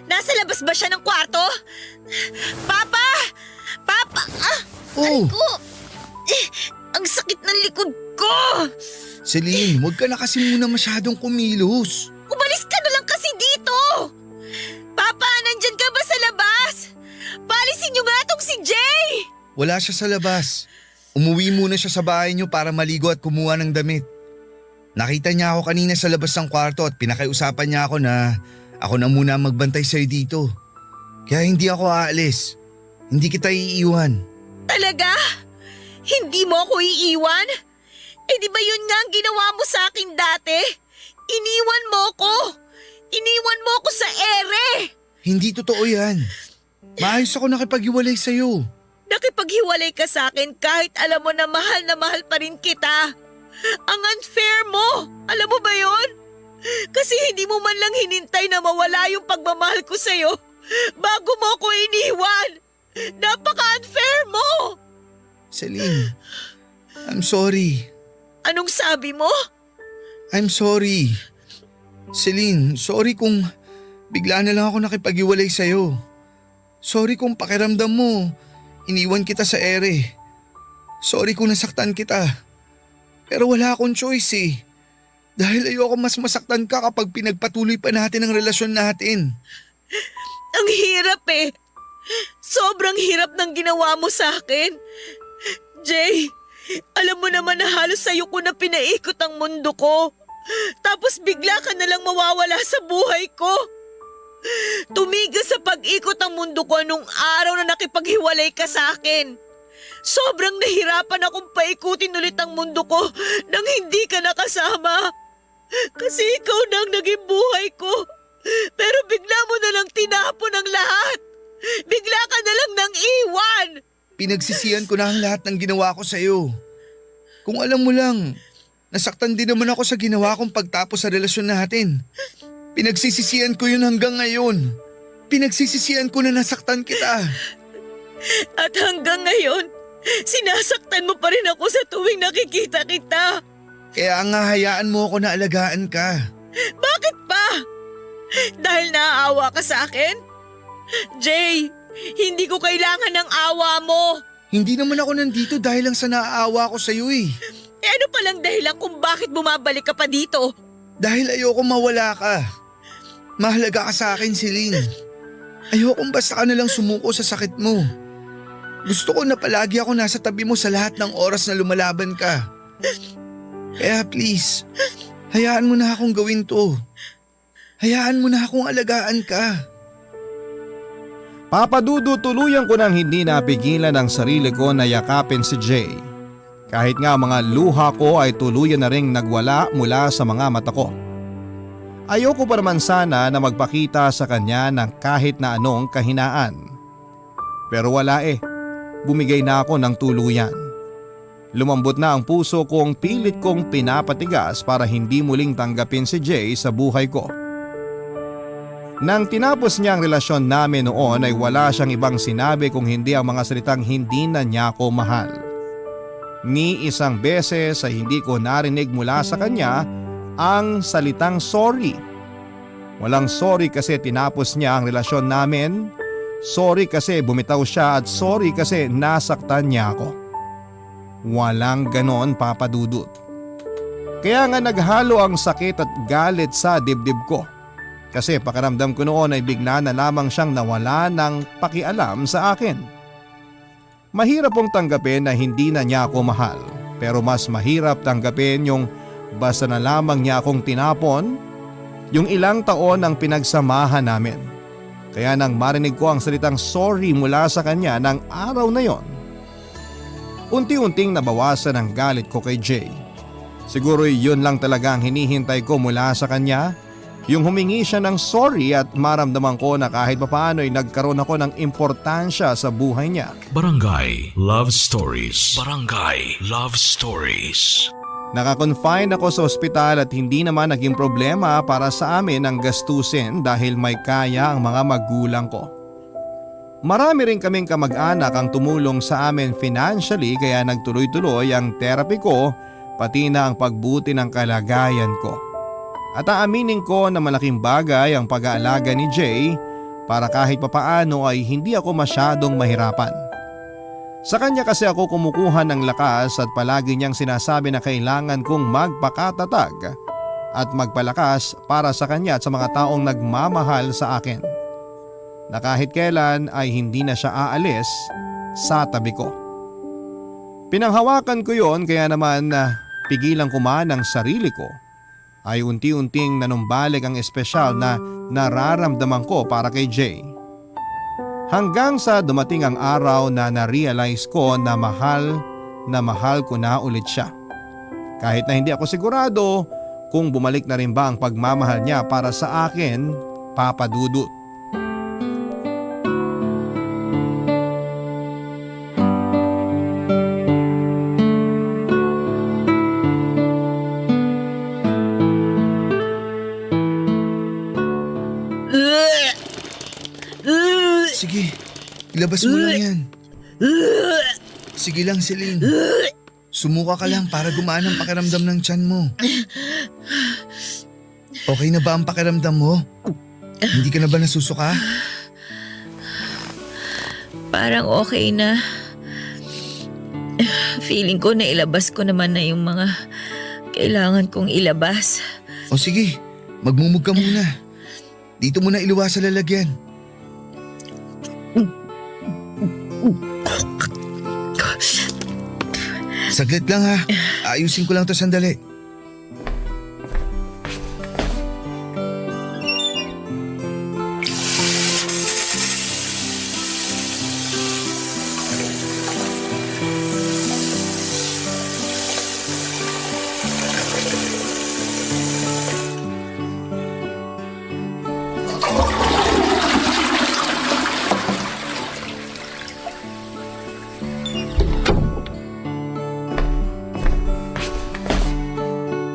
Nasa labas ba siya ng kwarto? Papa! Papa! Oh, Ko! Ang sakit ng likod ko! Celine, huwag ka na kasi muna masyadong kumilos. Umalis ka na lang kasi dito! Papa, nandyan ka ba sa labas? Paalisin niyo nga tong si Jay! Wala siya sa labas. Umuwi muna siya sa bahay niyo para maligo at kumuha ng damit. Nakita niya ako kanina sa labas ng kwarto at pinakiusapan niya ako na ako na muna magbantay sa'yo dito. Kaya hindi ako aalis. Hindi kita iiwan. Talaga? Hindi mo ako iiwan? Eh di ba yun nga ang ginawa mo sa akin dati? Iniwan mo ko! Iniwan mo ko sa ere! Hindi totoo yan. Maayos ako nakipag-iwalay sa'yo. Nakipaghiwalay ka sa akin kahit alam mo na mahal pa rin kita. Ang unfair mo! Alam mo ba yon? Kasi hindi mo man lang hinintay na mawala yung pagmamahal ko sa'yo bago mo ako iniwan. Napaka-unfair mo! Celine, I'm sorry. Anong sabi mo? I'm sorry. Celine, sorry kung bigla na lang ako nakipag-iwalay sa'yo. Sorry kung pakiramdam mo, iniwan kita sa ere. Sorry kung nasaktan kita. Pero wala akong choice eh. Dahil ayoko mas masaktan ka kapag pinagpatuloy pa natin ang relasyon natin. Ang hirap eh. Sobrang hirap ng ginawa mo sa akin. Jay, alam mo naman na halos sa'yo ko na pinaikot ang mundo ko. Tapos bigla ka na lang mawawala sa buhay ko. Tumigil sa pag-ikot ang mundo ko nung araw na nakipaghiwalay ka sa akin. Sobrang nahirapan akong paikutin ulit ang mundo ko nang hindi ka nakasama. Kasi ikaw na ang naging buhay ko. Pero bigla mo na lang tinapon ang lahat. Bigla ka na lang nang iwan. Pinagsisihan ko na ang lahat ng ginawa ko sa'yo. Kung alam mo lang, nasaktan din naman ako sa ginawa kong pagtapos sa relasyon natin. Pinagsisisihan ko yun hanggang ngayon. Pinagsisisihan ko na nasaktan kita. At hanggang ngayon, sinasaktan mo pa rin ako sa tuwing nakikita kita. Kaya nga hayaan mo ako na alagaan ka. Bakit pa? Dahil naaawa ka sa akin? Jay, hindi ko kailangan ng awa mo. Hindi naman ako nandito dahil lang sa naaawa ko sa'yo eh. Eh ano palang dahilan kung bakit bumabalik ka pa dito? Dahil ayoko mawala ka. Mahalaga ka sa akin, Celine. Ayokong basta ka nalang sumuko sa sakit mo. Gusto ko na palagi ako nasa tabi mo sa lahat ng oras na lumalaban ka. Kaya please, hayaan mo na akong gawin to. Hayaan mo na akong alagaan ka. Papadudu, tuluyan ko nang hindi napigilan ang sarili ko na yakapin si Jay. Kahit nga mga luha ko ay tuluyan na ring nagwala mula sa mga mata ko. Ayoko pa naman sana na magpakita sa kanya ng kahit na anong kahinaan. Pero wala eh, bumigay na ako ng tuluyan. Lumambot na ang puso kong pilit kong pinapatigas para hindi muling tanggapin si Jay sa buhay ko. Nang tinapos niya ang relasyon namin noon ay wala siyang ibang sinabi kung hindi ang mga salitang hindi na niya ako mahal. Ni isang beses ay hindi ko narinig mula sa kanya ang salitang sorry. Walang sorry kasi tinapos niya ang relasyon namin, sorry kasi bumitaw siya at sorry kasi nasaktan niya ako. Walang ganon, Papa Dudut. Kaya nga naghalo ang sakit at galit sa dibdib ko. Kasi pakiramdam ko noon ay bigla na lamang siyang nawala ng pakialam sa akin. Mahirap pong tanggapin na hindi na niya ako mahal, pero mas mahirap tanggapin yung basta na lamang niya akong tinapon yung ilang taon ng pinagsamahan namin. Kaya nang marinig ko ang salitang sorry mula sa kanya ng araw na yon, unti-unting nabawasan ang galit ko kay Jay. Siguro yun lang talaga ang hinihintay ko mula sa kanya, yung humingi siya ng sorry at maramdaman ko na kahit papaano ay nagkaroon ako ng importansya sa buhay niya. Barangay Love Stories. Barangay Love Stories. Nakakonfine ako sa ospital at hindi naman naging problema para sa amin ang gastusin dahil may kaya ang mga magulang ko. Marami rin kaming kamag-anak ang tumulong sa amin financially kaya nagtuloy-tuloy ang therapy ko pati na ang pagbuti ng kalagayan ko. At aaminin ko na malaking bagay ang pag-aalaga ni Jay para kahit papaano ay hindi ako masyadong mahirapan. Sa kanya kasi ako kumukuha ng lakas at palagi niyang sinasabi na kailangan kong magpakatatag at magpalakas para sa kanya at sa mga taong nagmamahal sa akin. Na kahit kailan ay hindi na siya aalis sa tabi ko. Pinanghawakan ko yon kaya naman pigilan ko man ang sarili ko ay unti-unting nanumbalik ang espesyal na nararamdaman ko para kay Jay. Hanggang sa dumating ang araw na na-realize ko na mahal ko na ulit siya. Kahit na hindi ako sigurado kung bumalik na rin ba ang pagmamahal niya para sa akin, Papa Dudut. Sige, ilabas mo lang yan. Sige lang, Celine. Sumuka ka lang para gumaan ang pakiramdam ng tiyan mo. Okay na ba ang pakiramdam mo? Hindi ka na ba nasusuka? Parang okay na. Feeling ko na ilabas ko naman na yung mga kailangan kong ilabas. O sige, magmumug ka muna. Dito mo na iluwa sa lalagyan. Saglit lang ha. Ayusin ko lang to sandali.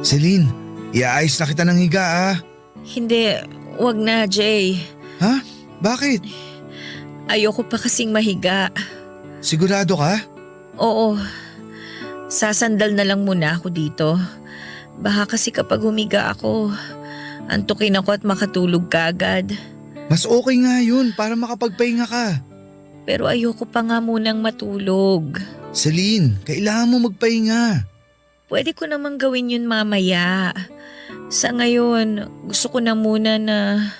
Celine, iaayos na kita ng higa ah. Hindi, wag na, Jay. Ha? Bakit? Ayoko pa kasing mahiga. Sigurado ka? Oo, sasandal na lang muna ako dito. Baka kasi kapag humiga ako, antukin ako at makatulog ka agad. Mas okay nga yun para makapagpahinga ka. Pero ayoko pa nga munang matulog. Celine, kailangan mo magpahinga. Pwede ko namang gawin yun mamaya. Sa ngayon, gusto ko na muna na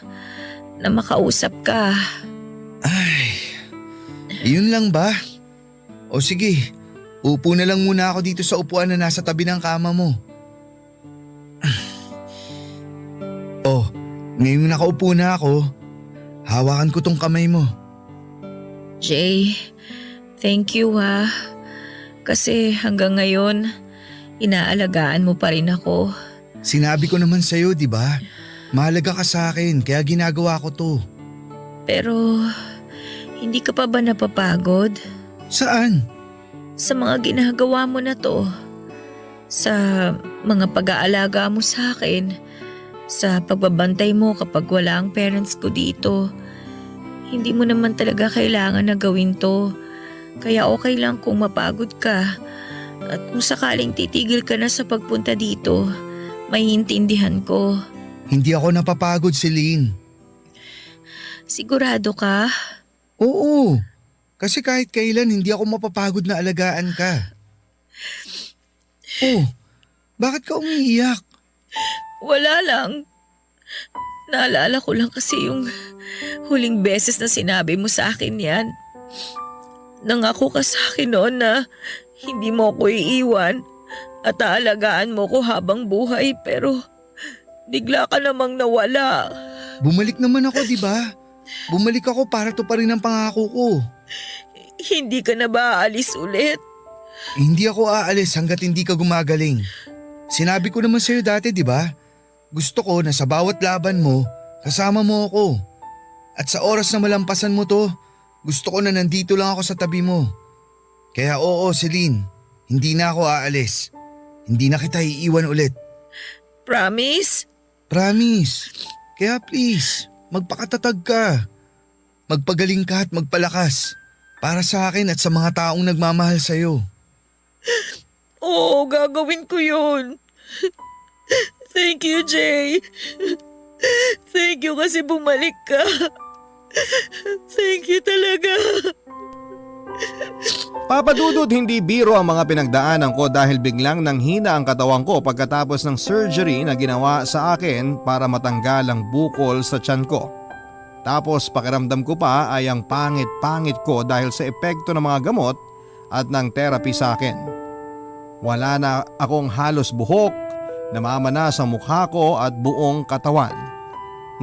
makausap ka. Ay, yun lang ba? O sige, upo na lang muna ako dito sa upuan na nasa tabi ng kama mo. Oh, ngayon nakaupo na ako, hawakan ko tong kamay mo. Jay, thank you ha. Kasi hanggang ngayon, inaalagaan mo pa rin ako. Sinabi ko naman sa'yo, di ba? Mahalaga ka sa akin, kaya ginagawa ko to. Pero, hindi ka pa ba napapagod? Saan? Sa mga ginagawa mo na to. Sa mga pag-aalaga mo sa akin. Sa pagbabantay mo kapag wala ang parents ko dito. Hindi mo naman talaga kailangan na gawin to. Kaya okay lang kung mapagod ka. At kung sakaling titigil ka na sa pagpunta dito, maiintindihan ko. Hindi ako napapagod, Celine. Sigurado ka? Oo, kasi kahit kailan hindi ako mapapagod na alagaan ka. Oh, bakit ka umiiyak? Wala lang. Naalala ko lang kasi yung huling beses na sinabi mo sa akin yan. Nangako ka sa akin noon na hindi mo ako iiwan at aalagaan mo ko habang buhay pero bigla ka namang nawala. Bumalik naman ako, di ba? Bumalik ako para to pa rin ang pangako ko. Hindi ka na ba aalis ulit? Hindi ako aalis hanggat hindi ka gumagaling. Sinabi ko naman sa'yo dati, di ba? Gusto ko na sa bawat laban mo, kasama mo ako. At sa oras na malampasan mo to, gusto ko na nandito lang ako sa tabi mo. Kaya oo, Celine, hindi na ako aalis. Hindi na kita iiwan ulit. Promise? Promise. Kaya please, magpakatatag ka. Magpagaling ka at magpalakas. Para sa akin at sa mga taong nagmamahal sa'yo. Oo, gagawin ko yun. Thank you, Jay. Thank you kasi bumalik ka. Thank you talaga. Papa Dudut, hindi biro ang mga pinagdaanan ko dahil biglang nanghina ang katawan ko pagkatapos ng surgery na ginawa sa akin para matanggal ang bukol sa tiyan ko. Tapos pakiramdam ko pa ay ang pangit-pangit ko dahil sa epekto ng mga gamot at ng therapy sa akin. Wala na akong halos buhok, namamana sa mukha ko at buong katawan.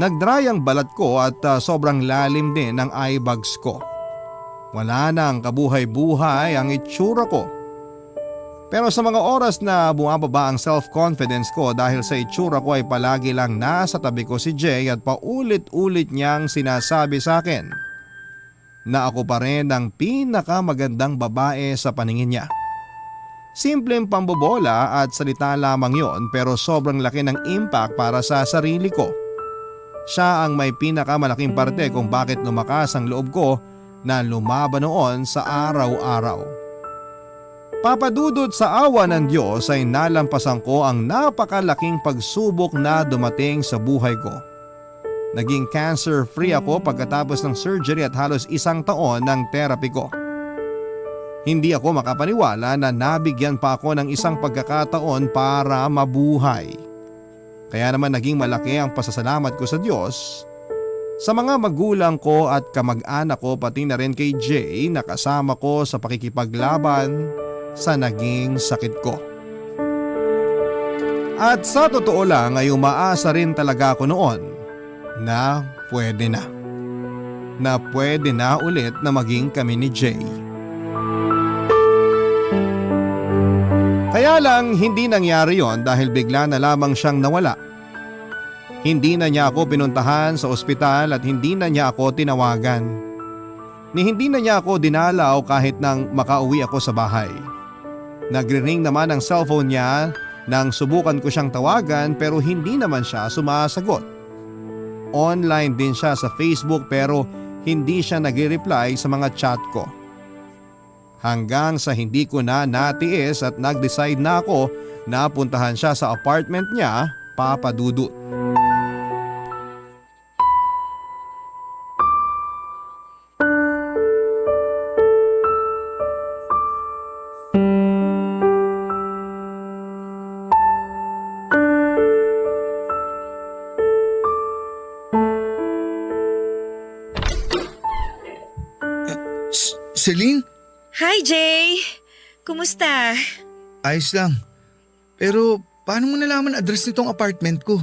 Nagdry ang balat ko at sobrang lalim din ng eye bags ko. Wala nang kabuhay-buhay ang itsura ko. Pero sa mga oras na bumababa ang self-confidence ko dahil sa itsura ko ay palagi lang nasa tabi ko si Jay at paulit-ulit niyang sinasabi sa akin na ako pa rin ang pinakamagandang babae sa paningin niya. Simpleng pambobola at salita lamang yon pero sobrang laki ng impact para sa sarili ko. Siya ang may pinakamalaking parte kung bakit lumakas ang loob ko na lumaban noon sa araw-araw. Papadudot sa awa ng Diyos ay nalampasan ko ang napakalaking pagsubok na dumating sa buhay ko. Naging cancer-free ako pagkatapos ng surgery at halos 1 taon ng therapy ko. Hindi ako makapaniwala na nabigyan pa ako ng isang pagkakataon para mabuhay. Kaya naman naging malaki ang pasasalamat ko sa Diyos, sa mga magulang ko at kamag-anak ko pati na rin kay Jay na kasama ko sa pakikipaglaban sa naging sakit ko. At sa totoo lang ay umaasa rin talaga ako noon na pwede na ulit na maging kami ni Jay. Kaya lang hindi nangyari yon dahil bigla na lamang siyang nawala. Hindi na niya ako pinuntahan sa ospital at hindi na niya ako tinawagan. Hindi na niya ako dinalaw kahit nang makauwi ako sa bahay. Nagre-ring naman ang cellphone niya nang subukan ko siyang tawagan pero hindi naman siya sumasagot. Online din siya sa Facebook pero hindi siya nagre-reply sa mga chat ko. Hanggang sa hindi ko na natiis at nag-decide na ako na puntahan siya sa apartment niya, Papa Dudut. Celine? Hi, Jay! Kumusta? Ayos lang. Pero paano mo nalaman address nitong apartment ko?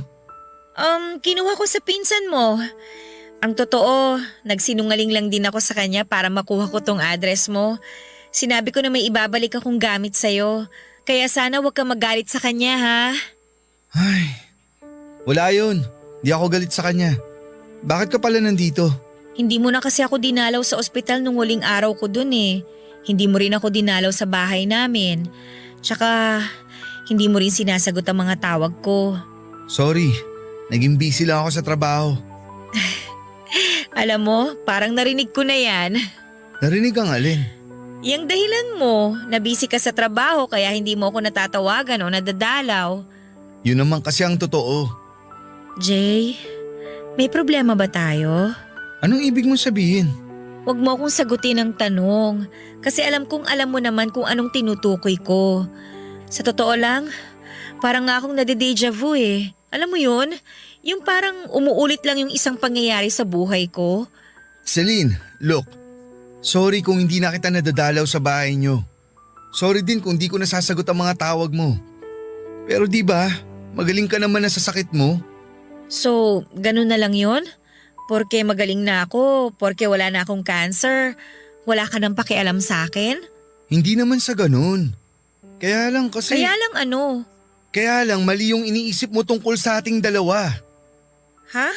Kinuha ko sa pinsan mo. Ang totoo, nagsinungaling lang din ako sa kanya para makuha ko tong address mo. Sinabi ko na may ibabalik akong gamit sa'yo. Kaya sana huwag kang magalit sa kanya, ha? Ay, wala yun. Di ako galit sa kanya. Bakit ka pala nandito? Hindi mo na kasi ako dinalaw sa ospital nung huling araw ko dun eh. Hindi mo rin ako dinalaw sa bahay namin. Tsaka, hindi mo rin sinasagot ang mga tawag ko. Sorry, naging busy lang ako sa trabaho. Alam mo, parang narinig ko na yan. Narinig ang alin? Yang dahilan mo, na busy ka sa trabaho kaya hindi mo ako natatawagan o nadadalaw. Yun naman kasi ang totoo. Jay, may problema ba tayo? Anong ibig mong sabihin? Huwag mo akong sagutin ang tanong kasi alam kong alam mo naman kung anong tinutukoy ko. Sa totoo lang, parang nga akong nade-deja vu eh. Alam mo yun? Yung parang umuulit lang yung isang pangyayari sa buhay ko. Celine, look. Sorry kung hindi na kita nadadalaw sa bahay nyo. Sorry din kung di ko nasasagot ang mga tawag mo. Pero di ba, magaling ka naman na sa sakit mo? So, ganun na lang yun? Porke magaling na ako, porke wala na akong cancer, wala ka nang pakialam sa akin? Hindi naman sa ganun. Kaya lang kasi… Kaya lang ano? Kaya lang mali yung iniisip mo tungkol sa ating dalawa. Ha?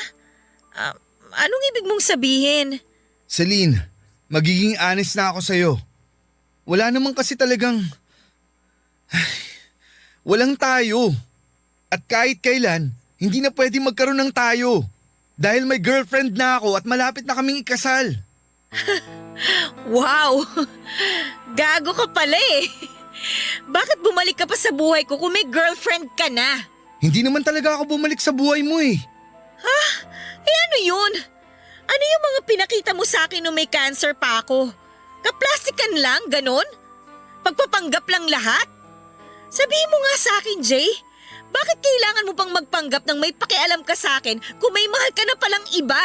Anong ibig mong sabihin? Celine, magiging honest na ako sa'yo. Wala naman kasi talagang… walang tayo. At kahit kailan, hindi na pwede magkaroon ng tayo. Dahil may girlfriend na ako at malapit na kaming ikasal. Wow! Gago ka pala eh. Bakit bumalik ka pa sa buhay ko kung may girlfriend ka na? Hindi naman talaga ako bumalik sa buhay mo eh. Ha? Eh ano yun? Ano yung mga pinakita mo sa akin nung may cancer pa ako? Kaplastikan lang, ganon? Pagpapanggap lang lahat? Sabihin mo nga sa akin, Jay. Bakit kailangan mo pang magpanggap ng may pakialam ka sa akin kung may mahal ka na palang iba?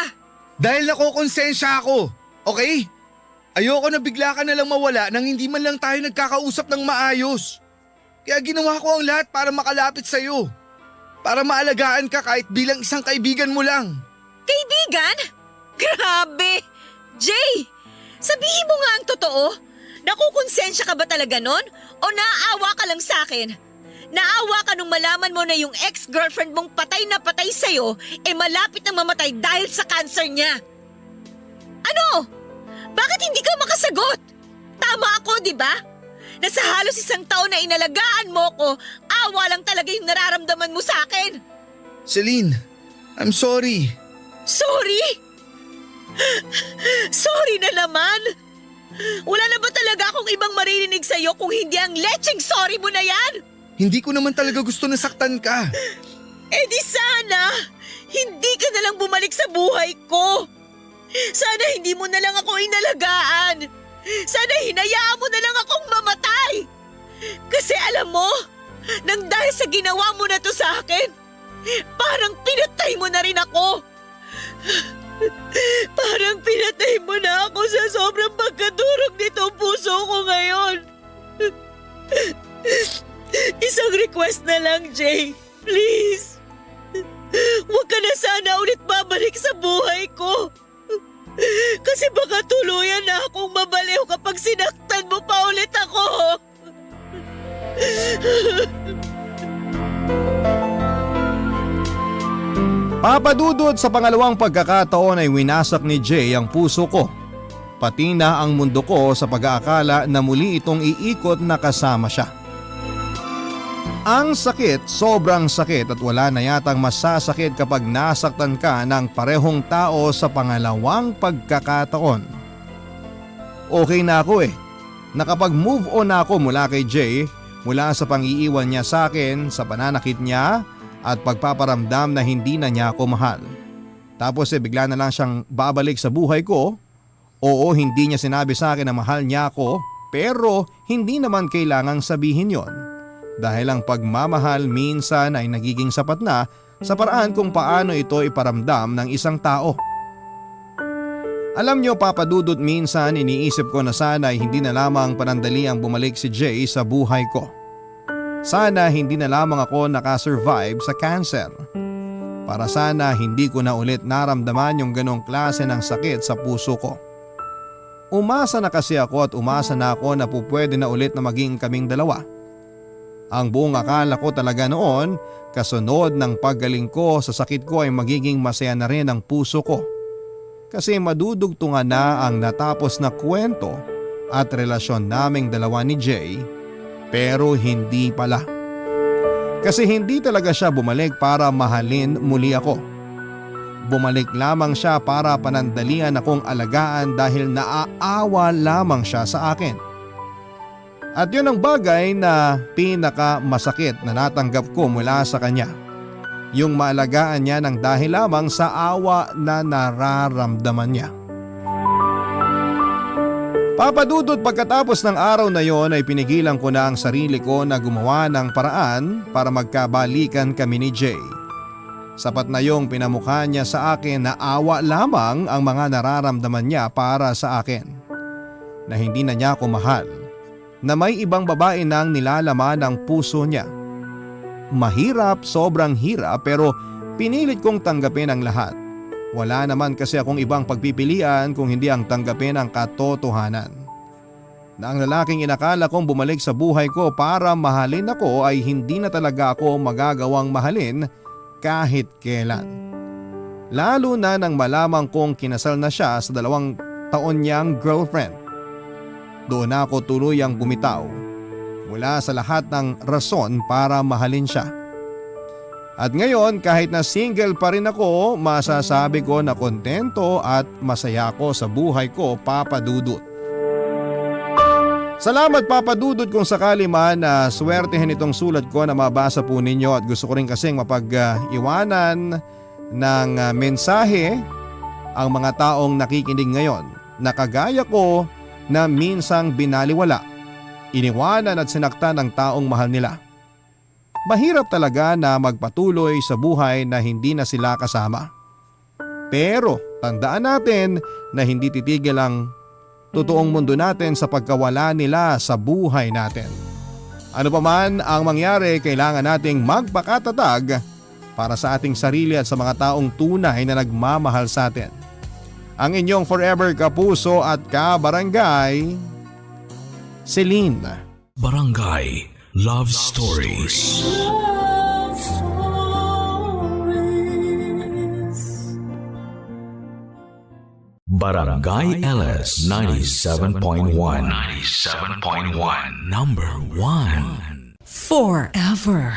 Dahil nakokonsensya ako, okay? Ayoko na bigla ka na lang mawala nang hindi man lang tayo nagkakausap ng maayos. Kaya ginawa ko ang lahat para makalapit sa'yo. Para maalagaan ka kahit bilang isang kaibigan mo lang. Kaibigan? Grabe! Jay! Sabihin mo nga ang totoo. Nakukonsensya ka ba talaga nun? O naaawa ka lang sa akin? Naawa ka nung malaman mo na yung ex-girlfriend mong patay na patay sa'yo malapit na mamatay dahil sa cancer niya. Ano? Bakit hindi ka makasagot? Tama ako, di ba? Na sa halos 1 taon na inalagaan mo ko, awa lang talaga yung nararamdaman mo sa akin. Celine, I'm sorry. Sorry? Sorry na naman. Wala na ba talaga akong ibang maririnig sa'yo kung hindi ang lecheng sorry mo na yan? Hindi ko naman talaga gusto na saktan ka. Eh di sana, hindi ka na lang bumalik sa buhay ko. Sana hindi mo na lang ako inalagaan. Sana hinayaan mo na lang akong mamatay. Kasi alam mo, nang dahil sa ginawa mo na to sa akin, parang pinatay mo na rin ako. Parang pinatay mo na ako sa sobrang pagkadurog nitong puso ko ngayon. Isang request na lang, Jay. Please. Huwag ka na sana ulit babalik sa buhay ko. Kasi baka tuluyan na akong mabaliw kapag sinaktan mo pa ulit ako. Papadudod sa pangalawang pagkakataon ay winasak ni Jay ang puso ko. Pati na ang mundo ko sa pag-aakala na muli itong iikot na kasama siya. Ang sakit, sobrang sakit at wala na yatang masasakit kapag nasaktan ka ng parehong tao sa pangalawang pagkakataon. Okay na ako Nakapag-move on na ako mula kay Jay, mula sa pang-iiwan niya sa akin, sa pananakit niya at pagpaparamdam na hindi na niya ako mahal. Tapos bigla na lang siyang babalik sa buhay ko. Oo, hindi niya sinabi sa akin na mahal niya ako, pero hindi naman kailangang sabihin yon. Dahil ang pagmamahal minsan ay nagiging sapat na sa paraan kung paano ito iparamdam ng isang tao. Alam niyo, Papa Dudut, minsan iniisip ko na sana ay hindi na lamang panandaliang bumalik si Jay sa buhay ko. Sana hindi na lamang ako nakasurvive sa cancer. Para sana hindi ko na ulit naramdaman yung ganong klase ng sakit sa puso ko. Umasa na kasi ako at umasa na ako na pupwede na ulit na maging kaming dalawa. Ang buong akala ko talaga noon, kasunod ng paggaling ko sa sakit ko ay magiging masaya na rin ang puso ko. Kasi madudugtungan na ang natapos na kwento at relasyon naming dalawa ni Jay, pero hindi pala. Kasi hindi talaga siya bumalik para mahalin muli ako. Bumalik lamang siya para panandalian akong alagaan dahil naaawa lamang siya sa akin. At yun ang bagay na pinakamasakit na natanggap ko mula sa kanya. Yung maalagaan niya ng dahil lamang sa awa na nararamdaman niya. Papadudot, pagkatapos ng araw na yon ay pinigilan ko na ang sarili ko na gumawa ng paraan para magkabalikan kami ni Jay. Sapat na yung pinamukha niya sa akin na awa lamang ang mga nararamdaman niya para sa akin. Na hindi na niya ako mahal. Na may ibang babae nang nilalaman ang puso niya. Mahirap, sobrang hirap, pero pinilit kong tanggapin ang lahat. Wala naman kasi akong ibang pagpipilian kung hindi ang tanggapin ang katotohanan. Na ang lalaking inakala kong bumalik sa buhay ko para mahalin ako ay hindi na talaga ako magagawang mahalin kahit kailan. Lalo na nang malamang kong kinasal na siya sa 2 taon niyang girlfriend. Doon ako tuluyang bumitaw mula sa lahat ng rason para mahalin siya. At ngayon, kahit na single pa rin ako, masasabi ko na kontento at masaya ako sa buhay ko, Papa Dudut. Salamat, Papa Dudut, kung sakali man na swertehin itong sulat ko na mabasa po ninyo, at gusto ko rin kasing mapag-iwanan ng mensahe ang mga taong nakikinig ngayon na kagaya ko na minsang binaliwala, iniwanan at sinaktan ng taong mahal nila. Mahirap talaga na magpatuloy sa buhay na hindi na sila kasama. Pero tandaan natin na hindi titigil ang totoong mundo natin sa pagkawala nila sa buhay natin. Ano pa man ang mangyari, kailangan nating magpakatatag para sa ating sarili at sa mga taong tunay na nagmamahal sa atin. Ang inyong forever kapuso at kabarangay, Celine. Barangay Love Stories. Love Stories. Barangay LS 97.1. 97.1. Number 1. Forever.